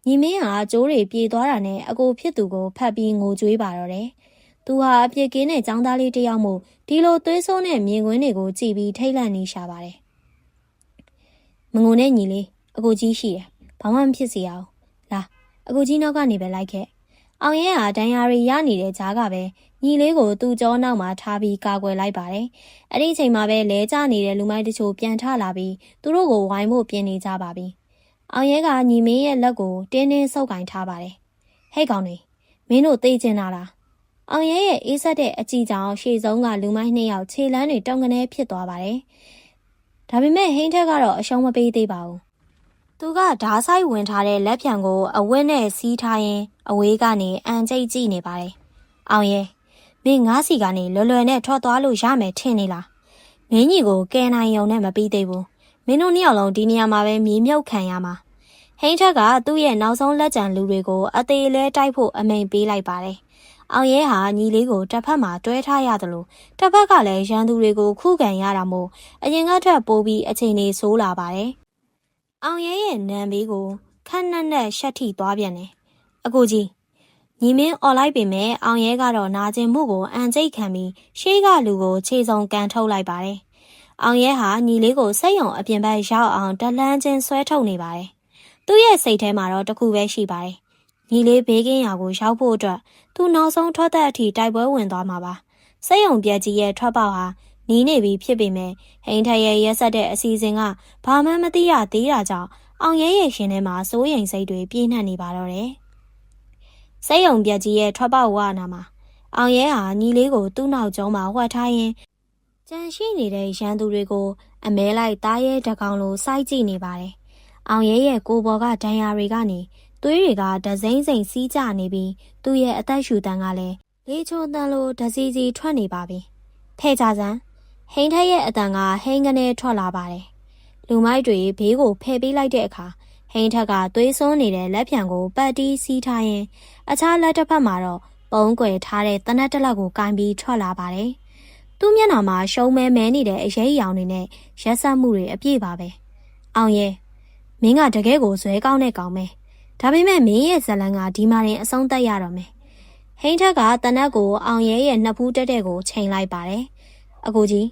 ညီမင်းဟာကြိုးတွေပြေသွားတာနဲ့အကိုဖြစ်သူကိုဖတ်ပြီးငိုကြွေးပါတော့တယ်။သူဟာအပြစ်ကင်းတဲ့ចောင်းသားလေးတစ်ယောက်မို့ဒီလိုသွေးဆိုးတဲ့မြင်ကွင်းတွေကိုကြည့်ပြီးထိတ်လန့်နေရှာပါတယ်။မငိုနဲ့ညီလေးအကိုကြီးရှိတယ်။ဘာမှမဖြစ်စေရအောင်။လာအကိုကြီးနောက်ကနေပဲလိုက်ခဲ့။အောင်ရဲဟာဒဏ်ရာတွေရနေတဲ့ကြားကပဲညီလေးကိုသူ့ကြောနောက်မှာထားပြီးကာကွယ်လိုက်ပါတယ်။အဲ့ဒီအချိန်မှာပဲလဲကျနေတဲ့လူမိုက်တချို့ပြန်ထလာပြီးသူတို့ကိုဝိုင်းဖို့ပြင်နေကြပါပြီ။အောင်ရဲကညီမင်းရဲ့လက်ကိုတင်းတင်းဆုပ်ကင်ထားပါတယ်။ဟဲ့ကောင်တွေမင်းတို့သိကျင်လာလား။အောင်ရဲရဲ့အေးဆက်တဲ့အကြည့်ကြောင့်ရှေ့ဆုံးကလူမိုက်2ယောက်ခြေလမ်းတွေတုံကနေဖြစ်သွားပါတယ်။ဒါပေမဲ့ဟိန်းထက်ကတော့အရှုံးမပေးသေးပါဘူး။သူကဓားဆိုင်ဝင်ထားတဲ့လက်ဖြံကိုအဝတ်နဲ့စီးထားရင်အဝေးကနေအန်ကျိတ်ကြည့်နေပါတယ်။အောင်ရဲမင်းငါးစီကနေလွယ်လွယ်နဲ့ထွက်သွားလို့ရမယ်ထင်နေလားမင်းကြီးကိုကဲနိုင်ုံနဲ့မပြီးသေးဘူးမင်းတို့နှစ်ယောက်လုံးဒီနေရာမှာပဲမြေမြုပ်ခံရမှာဟိန်းထက်ကသူ့ရဲ့နောက်ဆုံးလက်ကျန်လူတွေကိုအသေးလဲတိုက်ဖို့အမိန်ပေးလိုက်ပါတယ်အောင်ရဲဟာညီလေးကိုတစ်ဖက်မှာတွဲထားရတယ်လို့တစ်ဖက်ကလည်းရန်သူတွေကိုခုခံရတာမို့အရင်ကထက်ပိုပြီးအချိန်တွေဆိုးလာပါတယ်အောင်ရဲရဲ့နံဘေးကိုခက်နက်နက်ရှက်ထိသွားပြန်တယ်အကိုကြီးညီမင်းអော်လိုက်ပေမဲ့အောင်ရဲကတော့နာကျင်မှုကိုအန်ကျိတ်ခံပြီးရှေးကလူကိုခြေစုံကန်ထုတ်လိုက်ပါတယ်။အောင်ရဲဟာညီလေးကိုစိတ်ယုံအပြင်ဘက်ရောက်အောင်တလန်းချင်းဆွဲထုတ်နေပါတယ်။သူ့ရဲ့စိတ်ထဲမှာတော့တခုပဲရှိပါတယ်။ညီလေးဘေးကင်းရာကိုရောက်ဖို့အတွက်သူနောက်ဆုံးထွက်တဲ့အထိတိုက်ပွဲဝင်သွားမှာပါ။စိတ်ယုံပြက်ကြီးရဲ့ထွက်ပေါက်ဟာနီးနေပြီဖြစ်ပေမဲ့ဟိန်းထက်ရဲ့ရက်ဆက်တဲ့အစီအစဉ်ကဘာမှမသိရသေးတာကြောင့်အောင်ရဲရဲ့ရှင်ထဲမှာစိုးရိမ်စိတ်တွေပြည့်နှက်နေပါတော့တယ်။စိတ်ယုံပြက်ကြီးရဲ့ထွက်ပေါက်ဝါနာမှာအောင်ရဲဟာညီလေးကိုသူ့နောက်ကျောင်းမှာဝှက်ထားရင်းကြံရှိနေတဲ့ရန်သူတွေကိုအမဲလိုက်သားရဲတကောင်လိုစိုက်ကြည့်နေပါတယ်။အောင်ရဲရဲ့ကိုယ်ပေါ်ကဒဏ်ရာတွေကနေသွေးတွေကဒဇိမ့်စိမ့်စီးကျနေပြီးသူ့ရဲ့အသက်ရှူတန်းကလည်းလေချိုတန်းလိုဒစီစီထွက်နေပါပြီ။ဖဲ့ကြစမ်းဟိန်းထက်ရဲ့အတန်ကဟိန်းကနေထွက်လာပါတယ်။လူမိုက်တွေဘေးကိုဖယ်ပေးလိုက်တဲ့အခါဟိန်းထက်ကသွေးစွန်းနေတဲ့လက်ဖြံကိုပတ်တီးစီးထားရင်အခြားလက်တစ်ဖက်မှာတော့ပုံးကွယ်ထားတဲ့တနက်တစ်လက်ကိုကင်ပြီးထွက်လာပါတယ်။သူ့မျက်နှာမှာရှုံးမဲနေတဲ့အရေးအယောင်တွေနဲ့ရက်ဆက်မှုတွေအပြည့်ပါပဲ။အောင်ရဲမင်းကတကယ်ကိုဇွဲကောင်းတဲ့ကောင်ပဲ။ဒါပေမဲ့မင်းရဲ့ဇလန်ကဒီမှာရင်အဆုံးသတ်ရတော့မယ်။ဟိန်းထက်ကတနက်ကိုအောင်ရဲရဲ့နှစ်ဖူးတက်တဲ့ကိုချိန်လိုက်ပါတယ်။အကိုကြီး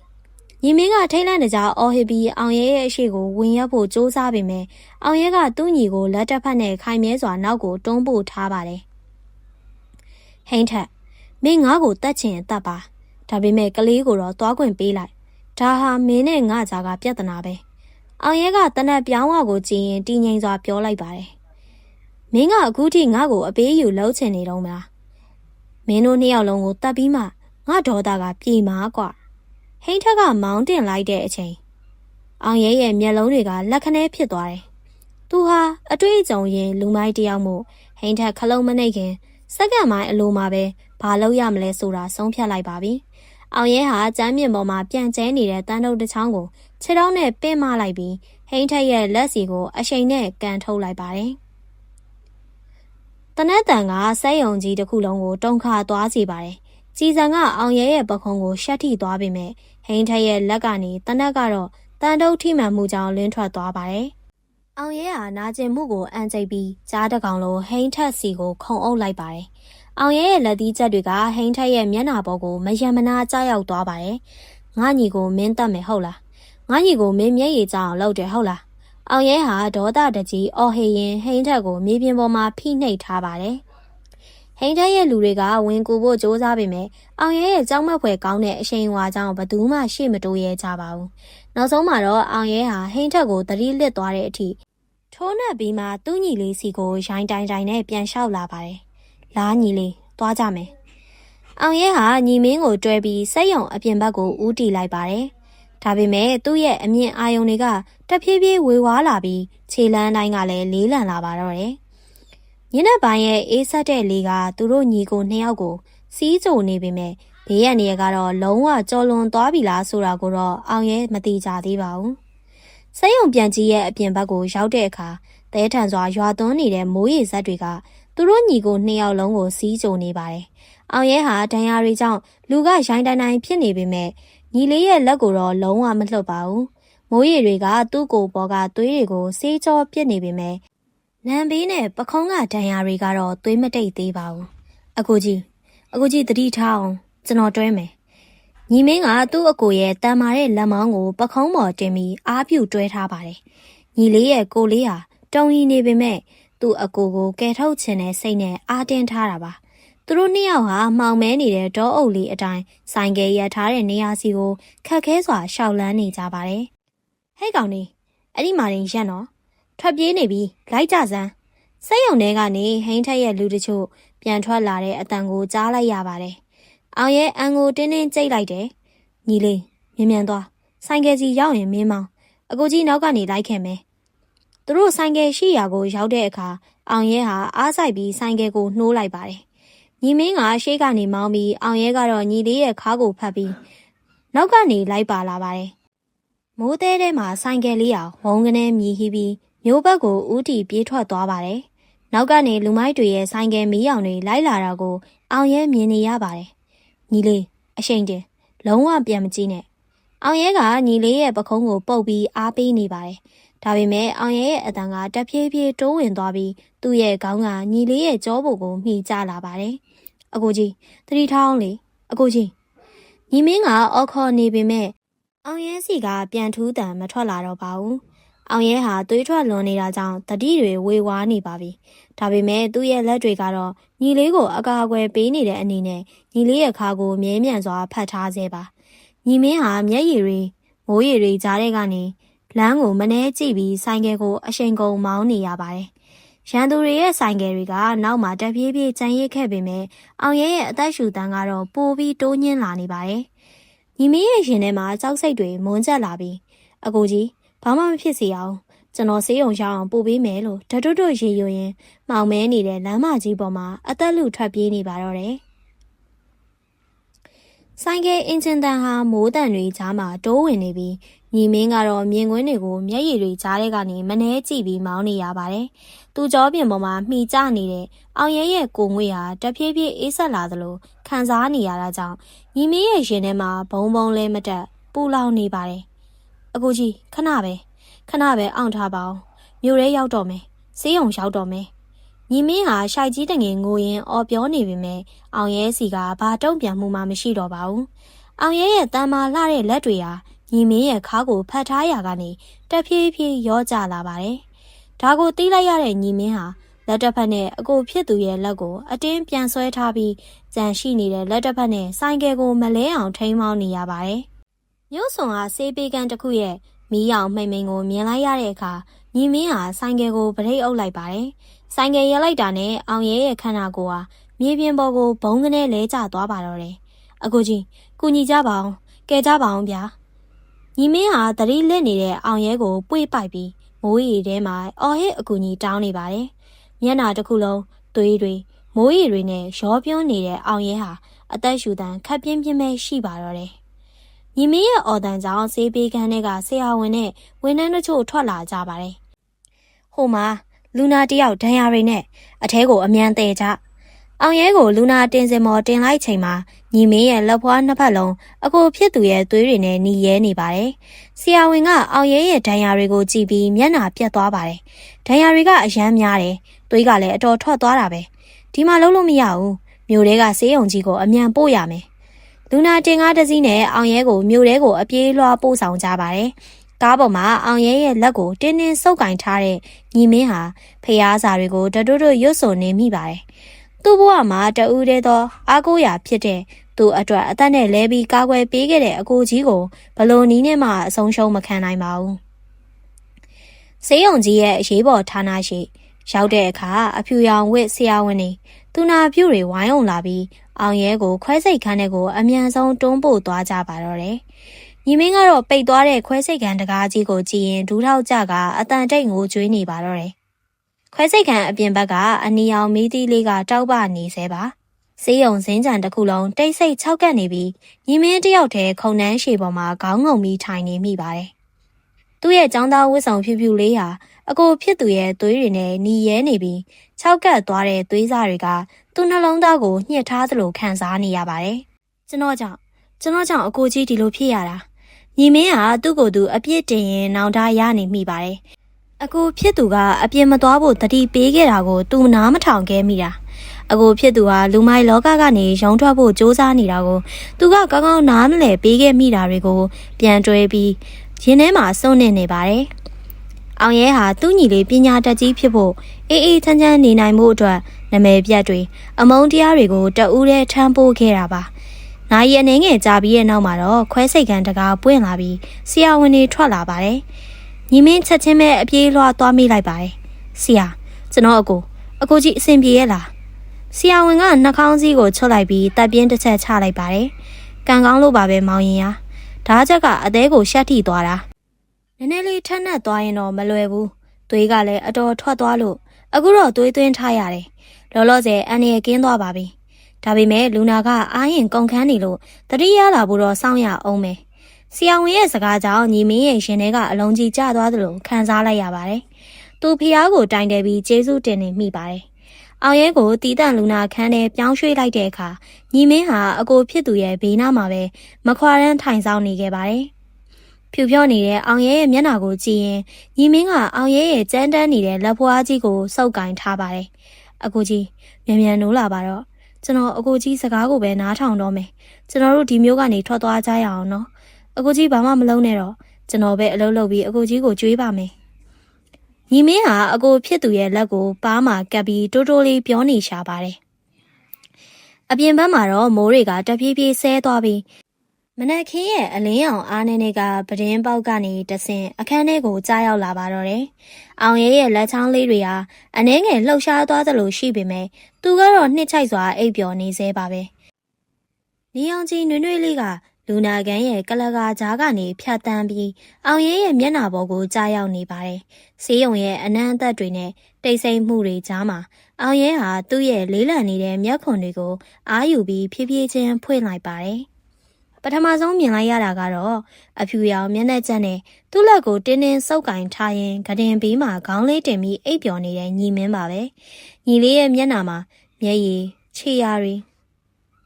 ညီမင်းကထိတ်လန့်တကြားအော်ဟစ်ပြီးအောင်ရဲရဲ့အရှိကိုဝင်ရောက်ဖို့စူးစမ်းပေမဲ့အောင်ရဲကသူ့ညီကိုလက်တစ်ဖက်နဲ့ခိုင်မြဲစွာနောက်ကိုတွန်းပို့ထားပါတယ်။ဟိန်းထက်မင်းငါ့ကိုတတ်ချင်တတ်ပါဒါပေမဲ့ကလေးကိုတော့သွားခွင့်ပေးလိုက်ဒါဟာမင်းနဲ့ငါကြားကပြဿနာပဲအောင်ရဲကတနက်ပြောင်းဝကိုကြည့်ရင်တည်ငြိမ်စွာပြောလိုက်ပါတယ်မင်းကအခုထိငါ့ကိုအပေးယူလှုပ်ချင်နေတော့မလားမင်းတို့နှစ်ယောက်လုံးကိုတတ်ပြီးမှငါဒေါသကပြေမှာကွာဟိန်းထက်ကမောင်းတင်လိုက်တဲ့အချိန်အောင်ရဲရဲ့မျက်လုံးတွေကလက်ခနဲဖြစ်သွားတယ်သူဟာအတွေ့အကြုံရင်လူမိုက်တယောက်မို့ဟိန်းထက်ခလုံးမနှိပ်ခင်စက္ကန့်ပိုင်းအလိုမှာပဲဘာလုပ်ရမလဲဆိုတာဆုံးဖြတ်လိုက်ပါပြီအောင်ရဲဟာကျမ်းမြင့်ပေါ်မှာပြန်ကျဲနေတဲ့တန်းတုပ်တစ်ချောင်းကိုခြေထောက်နဲ့ပင့်မလိုက်ပြီးဟိန်းထက်ရဲ့လက်စီကိုအရှိန်နဲ့ကန်ထုတ်လိုက်ပါတယ်တနက်တန်ကစက်ယုံကြီးတစ်ခုလုံးကိုတုံခါသွားစေပါတယ်ကြည်စံကအောင်ရဲရဲ့ပခုံးကိုရှက်ထိသွားပေမဲ့ဟိန်းထက်ရဲ့လက်ကနေတနက်ကတော့တန်တုပ်ထိမှန်မှုကြောင့်လင်းထွက်သွားပါတယ်အောင်ရဲဟာနာကျင်မှုကိုအန်ကျိတ်ပြီးကြားတကောင်လိုဟိန်းထက်စီကိုခုံအုပ်လိုက်ပါတယ်အောင်ရဲရဲ့လက်သီးချက်တွေကဟိန်းထက်ရဲ့မျက်နှာပေါ်ကိုမယံမနာကြားရောက်သွားပါတယ်ငါညီကိုမင်းတတ်မယ်ဟုတ်လားငါညီကိုမင်းမျက်ရည်ကျအောင်လုပ်တယ်ဟုတ်လားအောင်ရဲဟာဒေါသတကြီးအော်ဟေရင်ဟိန်းထက်ကိုမြေပြင်ပေါ်မှာဖိနှိပ်ထားပါတယ်ဟိန်းထက်ရဲ့လူတွေကဝင်ကူဖို့ကြိုးစားပေမဲ့အောင်ရဲရဲ့ကြောက်မက်ဖွယ်ကောင်းတဲ့အရှိန်အဝါကြောင့်ဘသူမှရှေ့မတိုးရဲကြပါဘူးနောက်ဆုံးမှာတော့အောင်ရဲဟာဟိန်းထက်ကိုသတိလစ်သွားတဲ့အထိထိုးနှက်ပြီးမှသူ့ညီလေးစီကိုရိုင်းတိုင်နဲ့ပြန်လျှောက်လာပါတယ်လားညီလေးသွားကြမယ်အောင်ရဲဟာညီမင်းကိုတွဲပြီးစက်ယုံအပြင်ဘက်ကိုဦးတီလိုက်ပါတယ်ဒါပေမဲ့သူ့ရဲ့အမြင့်အာယုံတွေကတဖြည်းဖြည်းဝေဝါးလာပြီးခြေလမ်းတိုင်းကလည်းလေးလံလာပါတော့တယ်ညနေပိုင်းရဲ့အေးဆက်တဲ့လေကသူတို့ညီကိုနှစ်ယောက်ကိုစီးကြိုနေပေမဲ့ဘေးရန်တွေကတော့လုံးဝကြော်လွန်သွားပြီလားဆိုတာကိုတော့အောင်ရဲမသိကြသေးပါဘူးစက်ယုံပြန်ကြီးရဲ့အပြင်ဘက်ကိုရောက်တဲ့အခါသဲထန်စွာရွာသွန်းနေတဲ့မိုးရေစက်တွေကသူတို့ညီကိုနှစ်ယောက်လုံးကိုစီးကြိုနေပါတယ်အောင်ရဲဟာဒဏ်ရာတွေကြောင့်လူကရိုင်းတိုင်းဖြစ်နေပေမဲ့ညီလေးရဲ့လက်ကိုတော့လုံးဝမလှုပ်ပါဘူးမိုးရေတွေကသူ့ကိုယ်ပေါ်ကသွေးတွေကိုဆေးကြောပစ်နေပေမဲ့လမ်းဘေးနဲ့ပခုံးကဒဏ်ရာတွေကတော့သွေးမတိတ်သေးပါဘူးအကိုကြီးသတိထားအောင်ကျွန်တော်တွဲမယ်ညီမင်းကသူ့အကိုရဲ့တန်မာတဲ့လက်မောင်းကိုပခုံးပေါ်တင်ပြီးအားပြုတွဲထားပါတယ်ညီလေးရဲ့ကိုလေးဟာတုံရီနေပေမဲ့သူ့အကိုကိုကယ်ထုတ်ခြင်းနဲ့စိတ်နဲ့အားတင်းထားတာပါသူတို့နှစ်ယောက်ဟာမှောင်မဲနေတဲ့ဒေါအုပ်လေးအတိုင်းဆိုင်ကယ်ရထားတဲ့နေရာစီကိုခက်ခဲစွာရှောက်လန်းနေကြပါတယ်ဟဲ့ကောင်လေးအဲ့ဒီမှာရင်ရက်နော်ထွက်ပြေးနေပြီလိုက်ကြစမ်းစက်ယုံထဲကနေဟိန်းထက်ရဲ့လူတချို့ပြန်ထွက်လာတဲ့အတန်ကိုကြားလိုက်ရပါတယ်အောင်ရဲ့အန်ကိုတင်းတင်းကြိတ်လိုက်တယ်ညီလေးမြန်သွားဆိုင်ကယ်စီရောက်ရင်မင်းမောင်အကိုကြီးနောက်ကနေလိုက်ခဲ့မယ်သူတို့ဆိုင်ကယ်ရှိရာကိုရောက်တဲ့အခါအောင်ရဲဟာအားဆိုင်ပြီးဆိုင်ကယ်ကိုနှိုးလိုက်ပါတယ်ညီမင်းကရှေ့ကနေမောင်းပြီးအောင်ရဲကတော့ညီလေးရဲ့ခါးကိုဖတ်ပြီးနောက်ကနေလိုက်ပါလာပါတယ်မိုးသေးထဲမှာဆိုင်ကယ်လေးဟာဝုန်းကနေမြည်ဟီးပြီးမျိုးဘက်ကိုဦးတီပြေးထွက်သွားပါတယ်နောက်ကနေလူမိုက်တွေရဲ့ဆိုင်ကယ်မီးရောင်တွေလိုက်လာတာကိုအောင်ရဲမြင်နေရပါတယ်ညီလေးအရှိန်တင်လုံးဝပြန်မကြည့်နဲ့အောင်ရဲကညီလေးရဲ့ပခုံးကိုပုတ်ပြီးအားပေးနေပါတယ်ဒါပေမဲ့အောင်ရဲရဲ့အတန်ကတဖြည်းဖြည်းတိုးဝင်သွားပြီးသူ့ရဲ့ခေါင်းကညီလေးရဲ့ကြောပုတ်ကိုမှီကျလာပါတယ်အကိုကြီးသတိထားအောင်လေအကိုကြီးညီမင်းကအော်ခေါ်နေပေမဲ့အောင်ရဲစီကပြန်ထူးတန်မထွက်လာတော့ပါဘူးအောင်ရဲဟာသွေးထွက်လွန်နေတာကြောင့်တတိတွေဝေဝါးနေပါပြီဒါပေမဲ့သူ့ရဲ့လက်တွေကတော့ညီလေးကိုအကာအကွယ်ပေးနေတဲ့အနေနဲ့ညီလေးရဲ့ခါကိုမြဲမြံစွာဖတ်ထားစေပါညီမင်းဟာမျက်ရည်တွေမိုးရည်တွေကြားတဲ့ကနေလမ်းကိုမနှဲကြည့်ပြီးဆိုင်ကယ်ကိုအရှိန်ကုန်မောင်းနေရပါတယ်ရန်သူတွေရဲ့ဆိုင်ကယ်တွေကနောက်မှာတဖြည်းဖြည်းကျန်ရစ်ခဲ့ပေမဲ့အောင်ရဲရဲ့အသက်ရှူတန်းကတော့ပိုပြီးတိုးညှင်းလာနေပါတယ်ညီမရဲ့ရင်ထဲမှာကြောက်စိတ်တွေမွန်းကျက်လာပြီးအကိုကြီးဘာမှမဖြစ်စေအောင်ကျွန်တော်ဆေးရုံရောက်အောင်ပို့ပေးမယ်လို့ဓတွတ်တို့ရေရွရင်မှောင်မဲနေတဲ့လမ်းမကြီးပေါ်မှာအသက်လူထွက်ပြေးနေပါတော့တယ်ဆိုင်ကယ်အင်ဂျင်တန်ဟာမိုးတန်တွေကြားမှာတိုးဝင်နေပြီးညီမင်းကတော့မြင်ကွင်းတွေကိုမျက်ရည်တွေကြားထဲကနေမနှဲကြည့်ပြီးမောင်းနေရပါတယ်။သူ့ကြောပြင်ပေါ်မှာမှီကျနေတဲ့အောင်ရဲရဲ့ကိုငွေဟာတဖြည်းဖြည်းအေးဆက်လာသလိုခံစားနေရတာကြောင့်ညီမင်းရဲ့ရင်ထဲမှာဘုံဘုံလဲမတက်ပူလောင်နေပါတယ်။အကိုကြီးခဏပဲအောင်ထားပါအောင်။မြို့ရဲရောက်တော့မယ်။ဆေးရုံရောက်တော့မယ်။ညီမင်းဟာရှိုက်ကြီးတငယ်ငိုရင်အော်ပြောနေပေမဲ့အောင်ရဲစီကဘာတုံ့ပြန်မှုမှမရှိတော့ပါဘူး။အောင်ရဲရဲ့တန်မာလှတဲ့လက်တွေဟာညီ ညီမင်းရဲ့ခါကိုဖတ်ထားရာကနေတက်ဖြည်းဖြည်းရောကျလာပါတယ်။ဒါကိုသိလိုက်ရတဲ့ညီမင်းဟာလက်တစ်ဖက်နဲ့အကိုဖြစ်သူရဲ့လက်ကိုအတင်းပြန်ဆွဲထားပြီးကြံရှိနေတဲ့လက်တစ်ဖက်နဲ့ဆိုင်ကယ်ကိုမလဲအောင်ထိန်းမောင်းနေရပါတယ်။မြို့စွန်ကဆေးပေးကန်းတစ်ခုရဲ့မီးရောင်မှိန်မှိန်ကိုမြင်လိုက်ရတဲ့အခါညီမင်းဟာဆိုင်ကယ်ကိုဗရိတ်အုပ်လိုက်ပါတယ်။ဆိုင်ကယ်ရက်လိုက်တာနဲ့အောင်ရဲရဲ့ခန္ဓာကိုယ်ဟာမြေပြင်ပေါ်ကိုဘုံကနေလဲကျသွားပါတော့တယ်။အကိုကြီးကူညီကြပါအောင်ကယ်ကြပါအောင်ဗျာ။ညီမင်းဟာသတိလစ်နေတဲ့အောင်ရဲကိုပွေ့ပိုက်ပြီးမိုးရီထဲမှာအော်ဟစ်အကူကြီးတောင်းနေပါတယ်။မျက်နှာတစ်ခုလုံးသွေးတွေမိုးရီတွေနဲ့ရောပြွန်းနေတဲ့အောင်ရဲဟာအသက်ရှူတန်ခပ်ပြင်းပြင်းပဲရှိပါတော့တယ်။ညီမင်းရဲ့အော်တန်ကြောင့်ဆေးပေးခန်းထဲကဆရာဝန်နဲ့ဝန်ထမ်းတို့ချို့ထွက်လာကြပါတယ်။ဟိုမှာလူနာတယောက်ဒဏ်ရာတွေနဲ့အထဲကိုအမြန်တည်ကြ။အောင်ရဲကိုလူနာတင်စင်မော်တင်လိုက်ချိန်မှာညီမင်းရဲ့လက်ဖွားနှစ်ဖက်လုံးအကိုဖြစ်သူရဲ့သွေးတွေနဲ့หนีရဲနေပါတယ်။ဆရာဝန်ကအောင်ရဲရဲ့ဒဏ်ရာတွေကိုကြည့်ပြီးမျက်နှာပြတ်သွားပါတယ်။ဒဏ်ရာတွေကအယမ်းများတယ်။သွေးကလည်းအတော်ထွက်သွားတာပဲ။ဒီမှာလုံးလို့မရဘူး။မြို့ထဲကဆေးရုံကြီးကိုအမြန်ပို့ရမယ်။လူနာတင်ကားတစ်စီးနဲ့အောင်ရဲကိုမြို့ထဲကိုအပြေးလွှားပို့ဆောင်ကြပါတယ်။ကားပေါ်မှာအောင်ရဲရဲ့လက်ကိုတင်းတင်းဆုပ်ကင်ထားတဲ့ညီမင်းဟာဖျားစာတွေကိုတတွတ်ရွတ်ဆိုနေမိပါတယ်။သူ့ဘဝမှာတဦးတည်းသောအားကိုးရာဖြစ်တဲ့သူ့အတွက်အသက်နဲ့လဲပြီးကာကွယ်ပေးခဲ့တဲ့အကိုကြီးကိုဘလို့နီးနဲ့မှအဆုံးရှုံးမခံနိုင်ပါဘူး။ဆေးရုံကြီးရဲ့အရေးပေါ်ဌာနရှိရောက်တဲ့အခါအဖြူရောင်ဝတ်ဆရာဝန်တွေသူနာပြုတွေဝိုင်းအောင်လာပြီးအောင်ရဲကိုခွဲစိတ်ခန်းထဲကိုအမြန်ဆုံးတွန်းပို့သွားကြပါတော့တယ်။ညီမင်းကတော့ပိတ်သွားတဲ့ခွဲစိတ်ခန်းတကားကြီးကိုကြည့်ရင်ဒူးထောက်ကြကအတန်တိတ်ငိုကြွေးနေပါတော့တယ်။ခွဲစိတ်ခန်းအပြင်ဘက်ကအနီရောင်မီးသီးလေးကတောက်ပနေသေးပါ။ဆေးရုံစင်းကြံတစ်ခုလုံးတိတ်ဆိတ်ခြောက်ကပ်နေပြီးညီမင်းတယောက်တည်းခုံနှန်းရှည်ပေါ်မှာခေါင်းငုံပြီးထိုင်နေမိပါတယ်။သူ့ရဲ့ចောင်းသားဝတ်ဆောင်ဖြူဖြူလေးဟာအကိုဖြစ်သူရဲ့သွေးတွေနဲ့หนีရဲနေပြီးခြောက်ကပ်သွားတဲ့သွေးစားတွေကသူ့နှလုံးသားကိုညှစ်ထားသလိုခံစားနေရပါတယ်။ကျွန်တော်ကြောင့်အကိုကြီးဒီလိုဖြစ်ရတာညီမင်းဟာသူ့ကိုယ်သူအပြစ်တင်ရင်နောင်တရနေမိပါတယ်။အကိုဖြစ်သူကအပြစ်မသွားဖို့တတိပေးခဲ့တာကိုသူနားမထောင်ခဲ့မိတာ။အကိုဖြစ်သူဟာလူမိုက်လောကကနေရုံထွက်ဖို့စ조사နေတာကိုသူကကောင်းကောင်းနားမလည်ပေးခဲ့မိတာတွေကိုပြန်တွေးပြီးရင်ထဲမှာစွန့်နေပါတယ်။အောင်ရဲဟာသူ့ညီလေးပညာတတ်ကြီးဖြစ်ဖို့အေးအေးချမ်းချမ်းနေနိုင်မှုအတွက်နာမည်ပြတ်တွေအမုန်းတရားတွေကိုတဦးတည်းထမ်းပိုးခဲ့တာပါ။နိုင်ရအနေငယ်ကြာပြီးရဲ့နောက်မှာတော့ခွဲစိတ်ကန်တကားပွင့်လာပြီးဆရာဝန်တွေထွက်လာပါတယ်။ညီမင်းချက်ချင်းပဲအပြေးလွှားသွားမိလိုက်ပါတယ်။ဆရာကျွန်တော်အကိုကြီးအဆင်ပြေရဲ့လား။ဆရာဝန်ကနှာခေါင်းစည်းကိုချွတ်လိုက်ပြီးတပ်ပြင်းတစ်ချက်ချလိုက်ပါတယ်။ကံကောင်းလို့ပါပဲမောင်ရင်ရ။ဓာတ်ချက်ကအသေးကိုရှက်ထိသွားတာ။နည်းနည်းလေးထက်နှက်သွားရင်တော့မလွယ်ဘူး။သွေးကလည်းအတော်ထွက်သွားလို့အခုတော့သွေးသွင်းထားရတယ်။လောလောဆယ်အန်ရကင်းသွားပါပြီ။ဒါပေမဲ့လူနာကအားရင်ကုန်ခန်းနေလို့တတိယလာဖို့တော့စောင့်ရအောင်မယ်။ဆရာဝန်ရဲ့စကားကြောင့်ညီမင်းရဲ့ရင်ထဲကအလုံးကြီးကျသွားသလိုခံစားလိုက်ရပါတယ်။သူဖျားကိုတိုင်တယ်ပြီးကျေးဇူးတင်နေမိပါတယ်။အောင်ရဲကိုတီးတန့်လူနာခန်းထဲပြောင်းရွှေ့လိုက်တဲ့အခါညီမင်းဟာအကိုဖြစ်သူရဲ့ဘေးနားမှာပဲမခွာရမ်းထိုင်ဆောင်နေခဲ့ပါတယ်။ဖြူဖြောနေတဲ့အောင်ရဲရဲ့မျက်နှာကိုကြည့်ရင်ညီမင်းကအောင်ရဲရဲ့ကြမ်းတမ်းနေတဲ့လက်ဖွားကြီးကိုစုပ်ကင်ထားပါတယ်။အကိုကြီးမြန်မြန်နိုးလာပါတော့ကျွန်တော်အကိုကြီးစကားကိုပဲနားထောင်တော့မယ်ကျွန်တော်တို့ဒီမျိုးကနေထွက်သွားကြရအောင်နော်အကိုကြီးဘာမှမလုပ်နဲ့တော့ကျွန်တော်ပဲအလုပ်လုပ်ပြီးအကိုကြီးကိုကြွေးပါမယ်ညီမင်းဟာအကိုဖြစ်သူရဲ့လက်ကိုပါးမှာကပ်ပြီးတိုးတိုးလေးပြောနေရှာပါတယ်အပြင်ဘက်မှာတော့မိုးတွေကတဖြည်းဖြည်းဆဲသွားပြီးမနက်ခင်းရဲ့အလင်းအောင်အားနေနေကပဒင်းပေါက်ကနေတဆင်အခန်းထဲကိုကြားရောက်လာပါတော့တယ်။အောင်ရဲရဲ့လက်ချောင်းလေးတွေဟာအနှဲငယ်လှုပ်ရှားသွားသလိုရှိပေမဲ့သူကတော့နှစ်ချိုက်စွာအိပ်ပျော်နေသေးပါပဲ။နေအောင်ကြီးနွေ့နွေ့လေးကလူနာကန်ရဲ့ကလကာကြားကနေဖြတ်တန်းပြီးအောင်ရဲရဲ့မျက်နှာပေါ်ကိုကြားရောက်နေပါတယ်။ဆေးရုံရဲ့အနံ့အသက်တွေနဲ့တိတ်ဆိတ်မှုတွေကြားမှာအောင်ရဲဟာသူ့ရဲ့လေးလံနေတဲ့မျက်ခွန်တွေကိုအားယူပြီးဖြည်းဖြည်းချင်းဖွင့်လိုက်ပါတယ်။ပထမဆုံးမြင်လိုက်ရတာကတော့အဖြူရောင်မျက်နှာကျက်နဲ့သူ့လက်ကိုတင်းတင်းဆုပ်ကင်ထားရင်ဂဒင်ဘေးမှာခေါင်းလေးတင်ပြီးအိပ်ပျော်နေတဲ့ညီမင်းပါပဲညီလေးရဲ့မျက်နှာမှာမျက်ရည်ခြေရာတွေ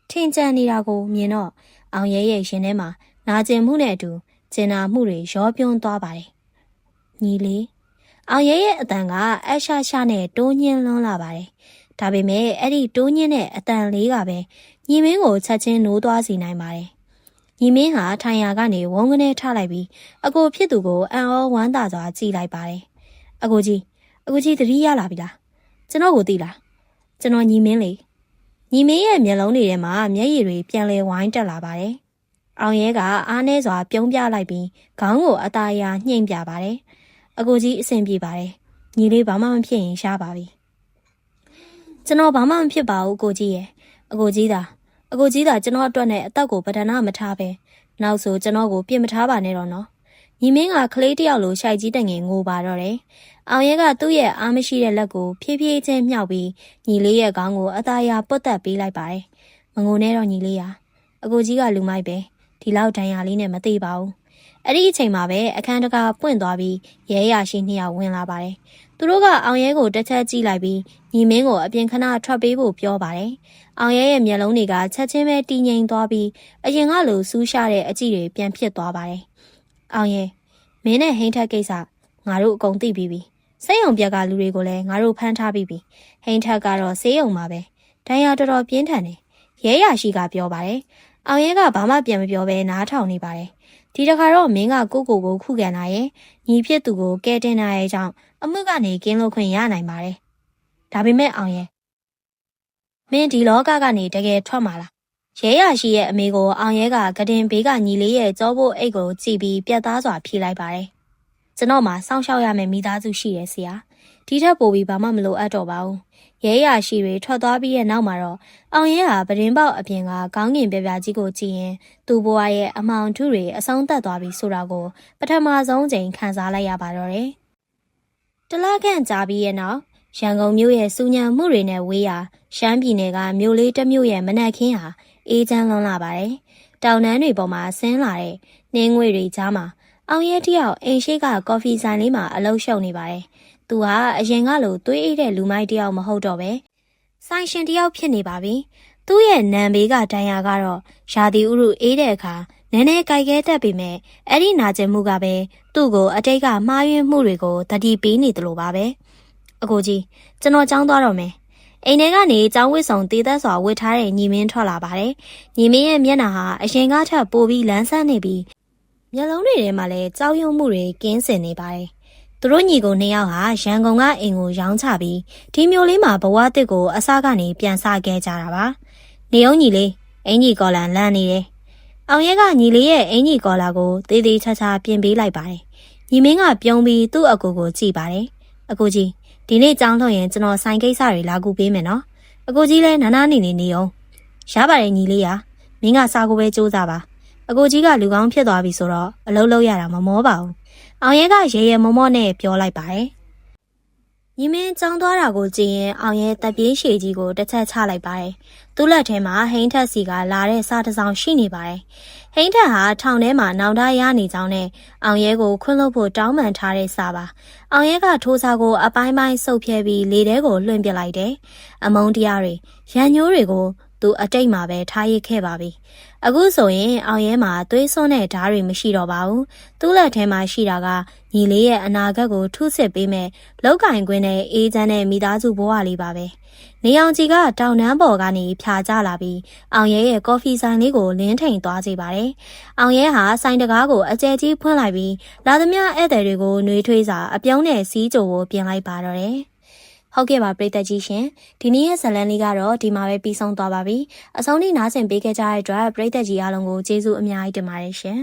ထင်ကျန်နေတာကိုမြင်တော့အောင်ရဲရဲ့ရင်ထဲမှာနာကျင်မှုနဲ့အတူကျင်နာမှုတွေရောပြွန်းသွားပါတယ်ညီလေးအောင်ရဲရဲ့အတန်ကအရှာရှာနဲ့တိုးညင်းလွန်းလာပါတယ်ဒါပေမဲ့အဲ့ဒီတိုးညင်းတဲ့အတန်လေးကပဲညီမင်းကိုချက်ချင်းနိုးသွားစေနိုင်ပါတယ် ညီမင်းဟာထိုင်ရာကနေဝုန်းကနေထားလိုက်ပြီးအကိုဖြစ်သူကိုအံ့ဩဝမ်းသာစွာကြည့်လိုက်ပါတယ်။အကိုကြီးသတိရလာပြီလား။ကျွန်တော်ကိုသိလား။ကျွန်တော်ညီမင်းလေ။ညီမင်းရဲ့မျက်လုံးတွေထဲမှာမျက်ရည်တွေပြန်လဲဝိုင်းတက်လာပါတယ်။အောင်ရဲကအားနည်းစွာပြုံးပြလိုက်ပြီးခေါင်းကိုအသားအရာညှိမ့်ပြပါတယ်။အကိုကြီးအဆင်ပြေပါတယ်။ညီလေးဘာမှမဖြစ်ရင်ရှားပါပြီ။ကျွန်တော်ဘာမှမဖြစ်ပါဘူးကိုကြီးရဲ့။အကိုကြီးသာကျွန်တော်အတွက်နဲ့အသက်ကိုပဒနာမထားပဲနောက်ဆိုကျွန်တော်ကိုပြစ်မထားပါနဲ့တော့နော်ညီမင်းကကလေးတယောက်လိုရှိုက်ကြီးတငယ်ငိုပါတော့တယ်အောင်ရဲကသူ့ရဲ့အားမရှိတဲ့လက်ကိုဖြည်းဖြည်းချင်းမြှောက်ပြီးညီလေးရဲ့ခေါင်းကိုအသားရပုတ်တက်ပေးလိုက်ပါတယ်မငိုနဲ့တော့ညီလေးရအကိုကြီးကလူမိုက်ပဲဒီလောက်ဒဏ်ရာလေးနဲ့မသေးပါဘူးအဲ့ဒီအချိန်မှာပဲအခန်းတကာပွင့်သွားပြီးရဲရရှိနှစ်ယောက်ဝင်လာပါတယ်သူတို့ကအောင်ရဲကိုတစ်ချက်ကြည့်လိုက်ပြီးညီမင်းကိုအပြင်ခဏထွက်ပေးဖို့ပြောပါတယ်အောင်ရဲရဲ့မျက်လုံးတွေကချက်ချင်းပဲတည်ငြိမ်သွားပြီးအရင်ကလိုစူးရှားတဲ့အကြည့်တွေပြန်ဖြစ်သွားပါတယ်။အောင်ရဲမင်းနဲ့ဟိန်းထက်ကိစ္စငါတို့အကုန်သိပြီးပြီ။စိတ်ယုံပြက်ကလူတွေကိုလည်းငါတို့ဖမ်းထားပြီးပြီ။ဟိန်းထက်ကတော့ဆေးရုံမှာပဲ။ဒဏ်ရာတော်တော်ပြင်းထန်တယ်။ရဲရရှိကပြောပါတယ်။အောင်ရဲကဘာမှပြန်မပြောဘဲနားထောင်နေပါတယ်။ဒီတခါတော့မင်းကကိုခုခံလာရဲ့ညီဖြစ်သူကိုကဲတင်လာရဲ့ကြောင့်အမှုကနေကင်းလို့ခွင့်ရနိုင်ပါတယ်။ဒါပေမဲ့အောင်ရဲမင်းဒီလောကကနေတကယ်ထွက်มาလားရဲရရှိရဲ့အမေကိုအောင်ရဲကကတင်ဘေးကညီလေးရဲ့ကြောဖို့အိတ်ကိုကြည့်ပြီးပြတ်သားစွာဖြေလိုက်ပါတယ်ကျွန်တော်မှစောင့်ရှောက်ရမယ့်မိသားစုရှိတယ်ဆရာဒီထက်ပိုပြီးဘာမှမလိုအပ်တော့ပါဘူးရဲရရှိတွေထွက်သွားပြီးရဲ့နောက်မှာတော့အောင်ရဲဟာပဒင်းပေါက်အပြင်ကခေါင်းငင်ပြပြကြီးကိုကြည့်ရင်သူ့ဘဝရဲ့အမောင်ထုတွေအဆုံးသတ်သွားပြီဆိုတာကိုပထမဆုံးချိန်ခံစားလိုက်ရပါတော့တယ်တလခန့်ကြာပြီးရဲ့နောက်ရန်ကုန်မြို့ရဲ့စူညံမှုတွေနဲ့ဝေးရာရှမ်းပြည်နယ်ကမြို့လေးတစ်မြို့ရဲ့မနက်ခင်းဟာအေးချမ်းလွန်းလာပါတယ်။တောင်တန်းတွေပေါ်မှာဆင်းလာတဲ့နှင်းငွေတွေကြားမှာအောင်ရဲတယောက်အိမ်ရှိကကော်ဖီဆိုင်လေးမှာအလုပ်ရှုပ်နေပါတယ်။သူဟာအရင်ကလိုသွေးအေးတဲ့လူမိုက်တယောက်မဟုတ်တော့ပဲဆိုင်ရှင်တယောက်ဖြစ်နေပါပြီ။သူ့ရဲ့နံဘေးကတန်ရာကတော့ရာသီဥတုအေးတဲ့အခါနည်းနည်းကြိုက်ခဲတတ်ပေမဲ့အဲ့ဒီနာကျင်မှုကပဲသူ့ကိုအတိတ်ကမှားယွင်းမှုတွေကိုတတိပေးနေတယ်လို့ပါပဲ။အကိုကြီးကျွန်တော်ကြောင်းသွားတော့မယ်အိမ်ထဲကနေကျောင်းဝစ်ဆောင်တည်သက်စွာဝစ်ထားတဲ့ညီမင်းထွက်လာပါတယ်ညီမင်းရဲ့မျက်နှာဟာအရင်ကထပ်ပိုပြီးလန်းဆန်းနေပြီးမျက်လုံးတွေထဲမှာလည်းကြောက်ရွံ့မှုတွေကင်းစင်နေပါတယ်သူတို့ညီကိုနှစ်ယောက်ဟာရန်ကုန်ကအိမ်ကိုရောင်းချပြီးဒီမျိုးလေးမှာဘဝတစ်ကိုအစကနေပြန်စခဲ့ကြတာပါနေအောင်ညီလေးအင်ကြီးကော်လာလန့်နေတယ်အောင်ရဲကညီလေးရဲ့အင်ကြီးကော်လာကိုသေးသေးချာချာပြင်ပေးလိုက်ပါတယ်ညီမင်းကပြုံးပြီးသူ့အကူကိုကြည့်ပါတယ်အကူကြီးဒီနေ့ကြောင်းထုတ်ရင်ကျွန်တော်ဆိုင်ကိစ္စတွေလာကူပေးမယ်နော်အကိုကြီးလည်းနာနာနေနေအောင်ရပါတယ်ညီလေးရမင်းကစာကိုပဲစူးစမ်းပါအကိုကြီးကလူကောင်းဖြစ်သွားပြီဆိုတော့အလုပ်လုပ်ရတာမမောပါဘူးအောင်ရဲကရေရေမောမောနဲ့ပြောလိုက်ပါတယ်ညီမင်းကြောင်းသွားတာကိုကြည့်ရင်အောင်ရဲတပ်ပြေးရှည်ကြီးကိုတစ်ချက်ချလိုက်ပါတယ်သူ့လက်ထဲမှာဟိန်းထက်စီကလာတဲ့စားတစ်စောင်ရှိနေပါတယ်ဟိန်းထက်ဟာထောင်ထဲမှာနောင်တရနေကြောင်းနဲ့အောင်ရဲကိုခွင့်လို့ဖို့တောင်းပန်ထားတဲ့စာပါအောင်ရဲကထိုးစာကိုအပိုင်းပိုင်းစုပ်ဖြဲပြီးလေထဲကိုလွှင့်ပစ်လိုက်တယ်အမုန်းတရားတွေရန်ညိုးတွေကိုသူအတိတ်မှာပဲထားရစ်ခဲ့ပါပြီအခုဆိုရင်အောင်ရဲမှာသွေးစွန်းတဲ့ဓာတ်တွေမရှိတော့ပါဘူးသူ့လက်ထဲမှာရှိတာကညီလေးရဲ့အနာဂတ်ကိုထုစစ်ပေးမဲ့လောက်ကင်ကွင်းနဲ့အေးချမ်းတဲ့မိသားစုဘဝလေးပါပဲနေအောင်ကြီးကတောင်တန်းပေါ်ကနေဖြာကျလာပြီးအောင်ရဲရဲ့ကော်ဖီဆိုင်လေးကိုလင်းထိန်သွားစေပါတယ်အောင်ရဲဟာဆိုင်တကားကိုအကျယ်ကြီးဖွင့်လိုက်ပြီးလာသမျှဧည့်သည်တွေကိုနှွေးထွေးစာအပြုံးနဲ့စီးကြိုကိုပြင်လိုက်ပါတော့တယ်ဟုတ်ကဲ့ပါပရိသတ်ကြီးရှင်ဒီနေ့ရဲ့ဇာတ်လမ်းလေးကတော့ဒီမှာပဲပြီးဆုံးသွားပါပြီအဆုံးထိနားဆင်ပေးခဲ့ကြတဲ့အတွက်ပရိသတ်ကြီးအားလုံးကိုကျေးဇူးအများကြီးတင်ပါတယ်ရှင်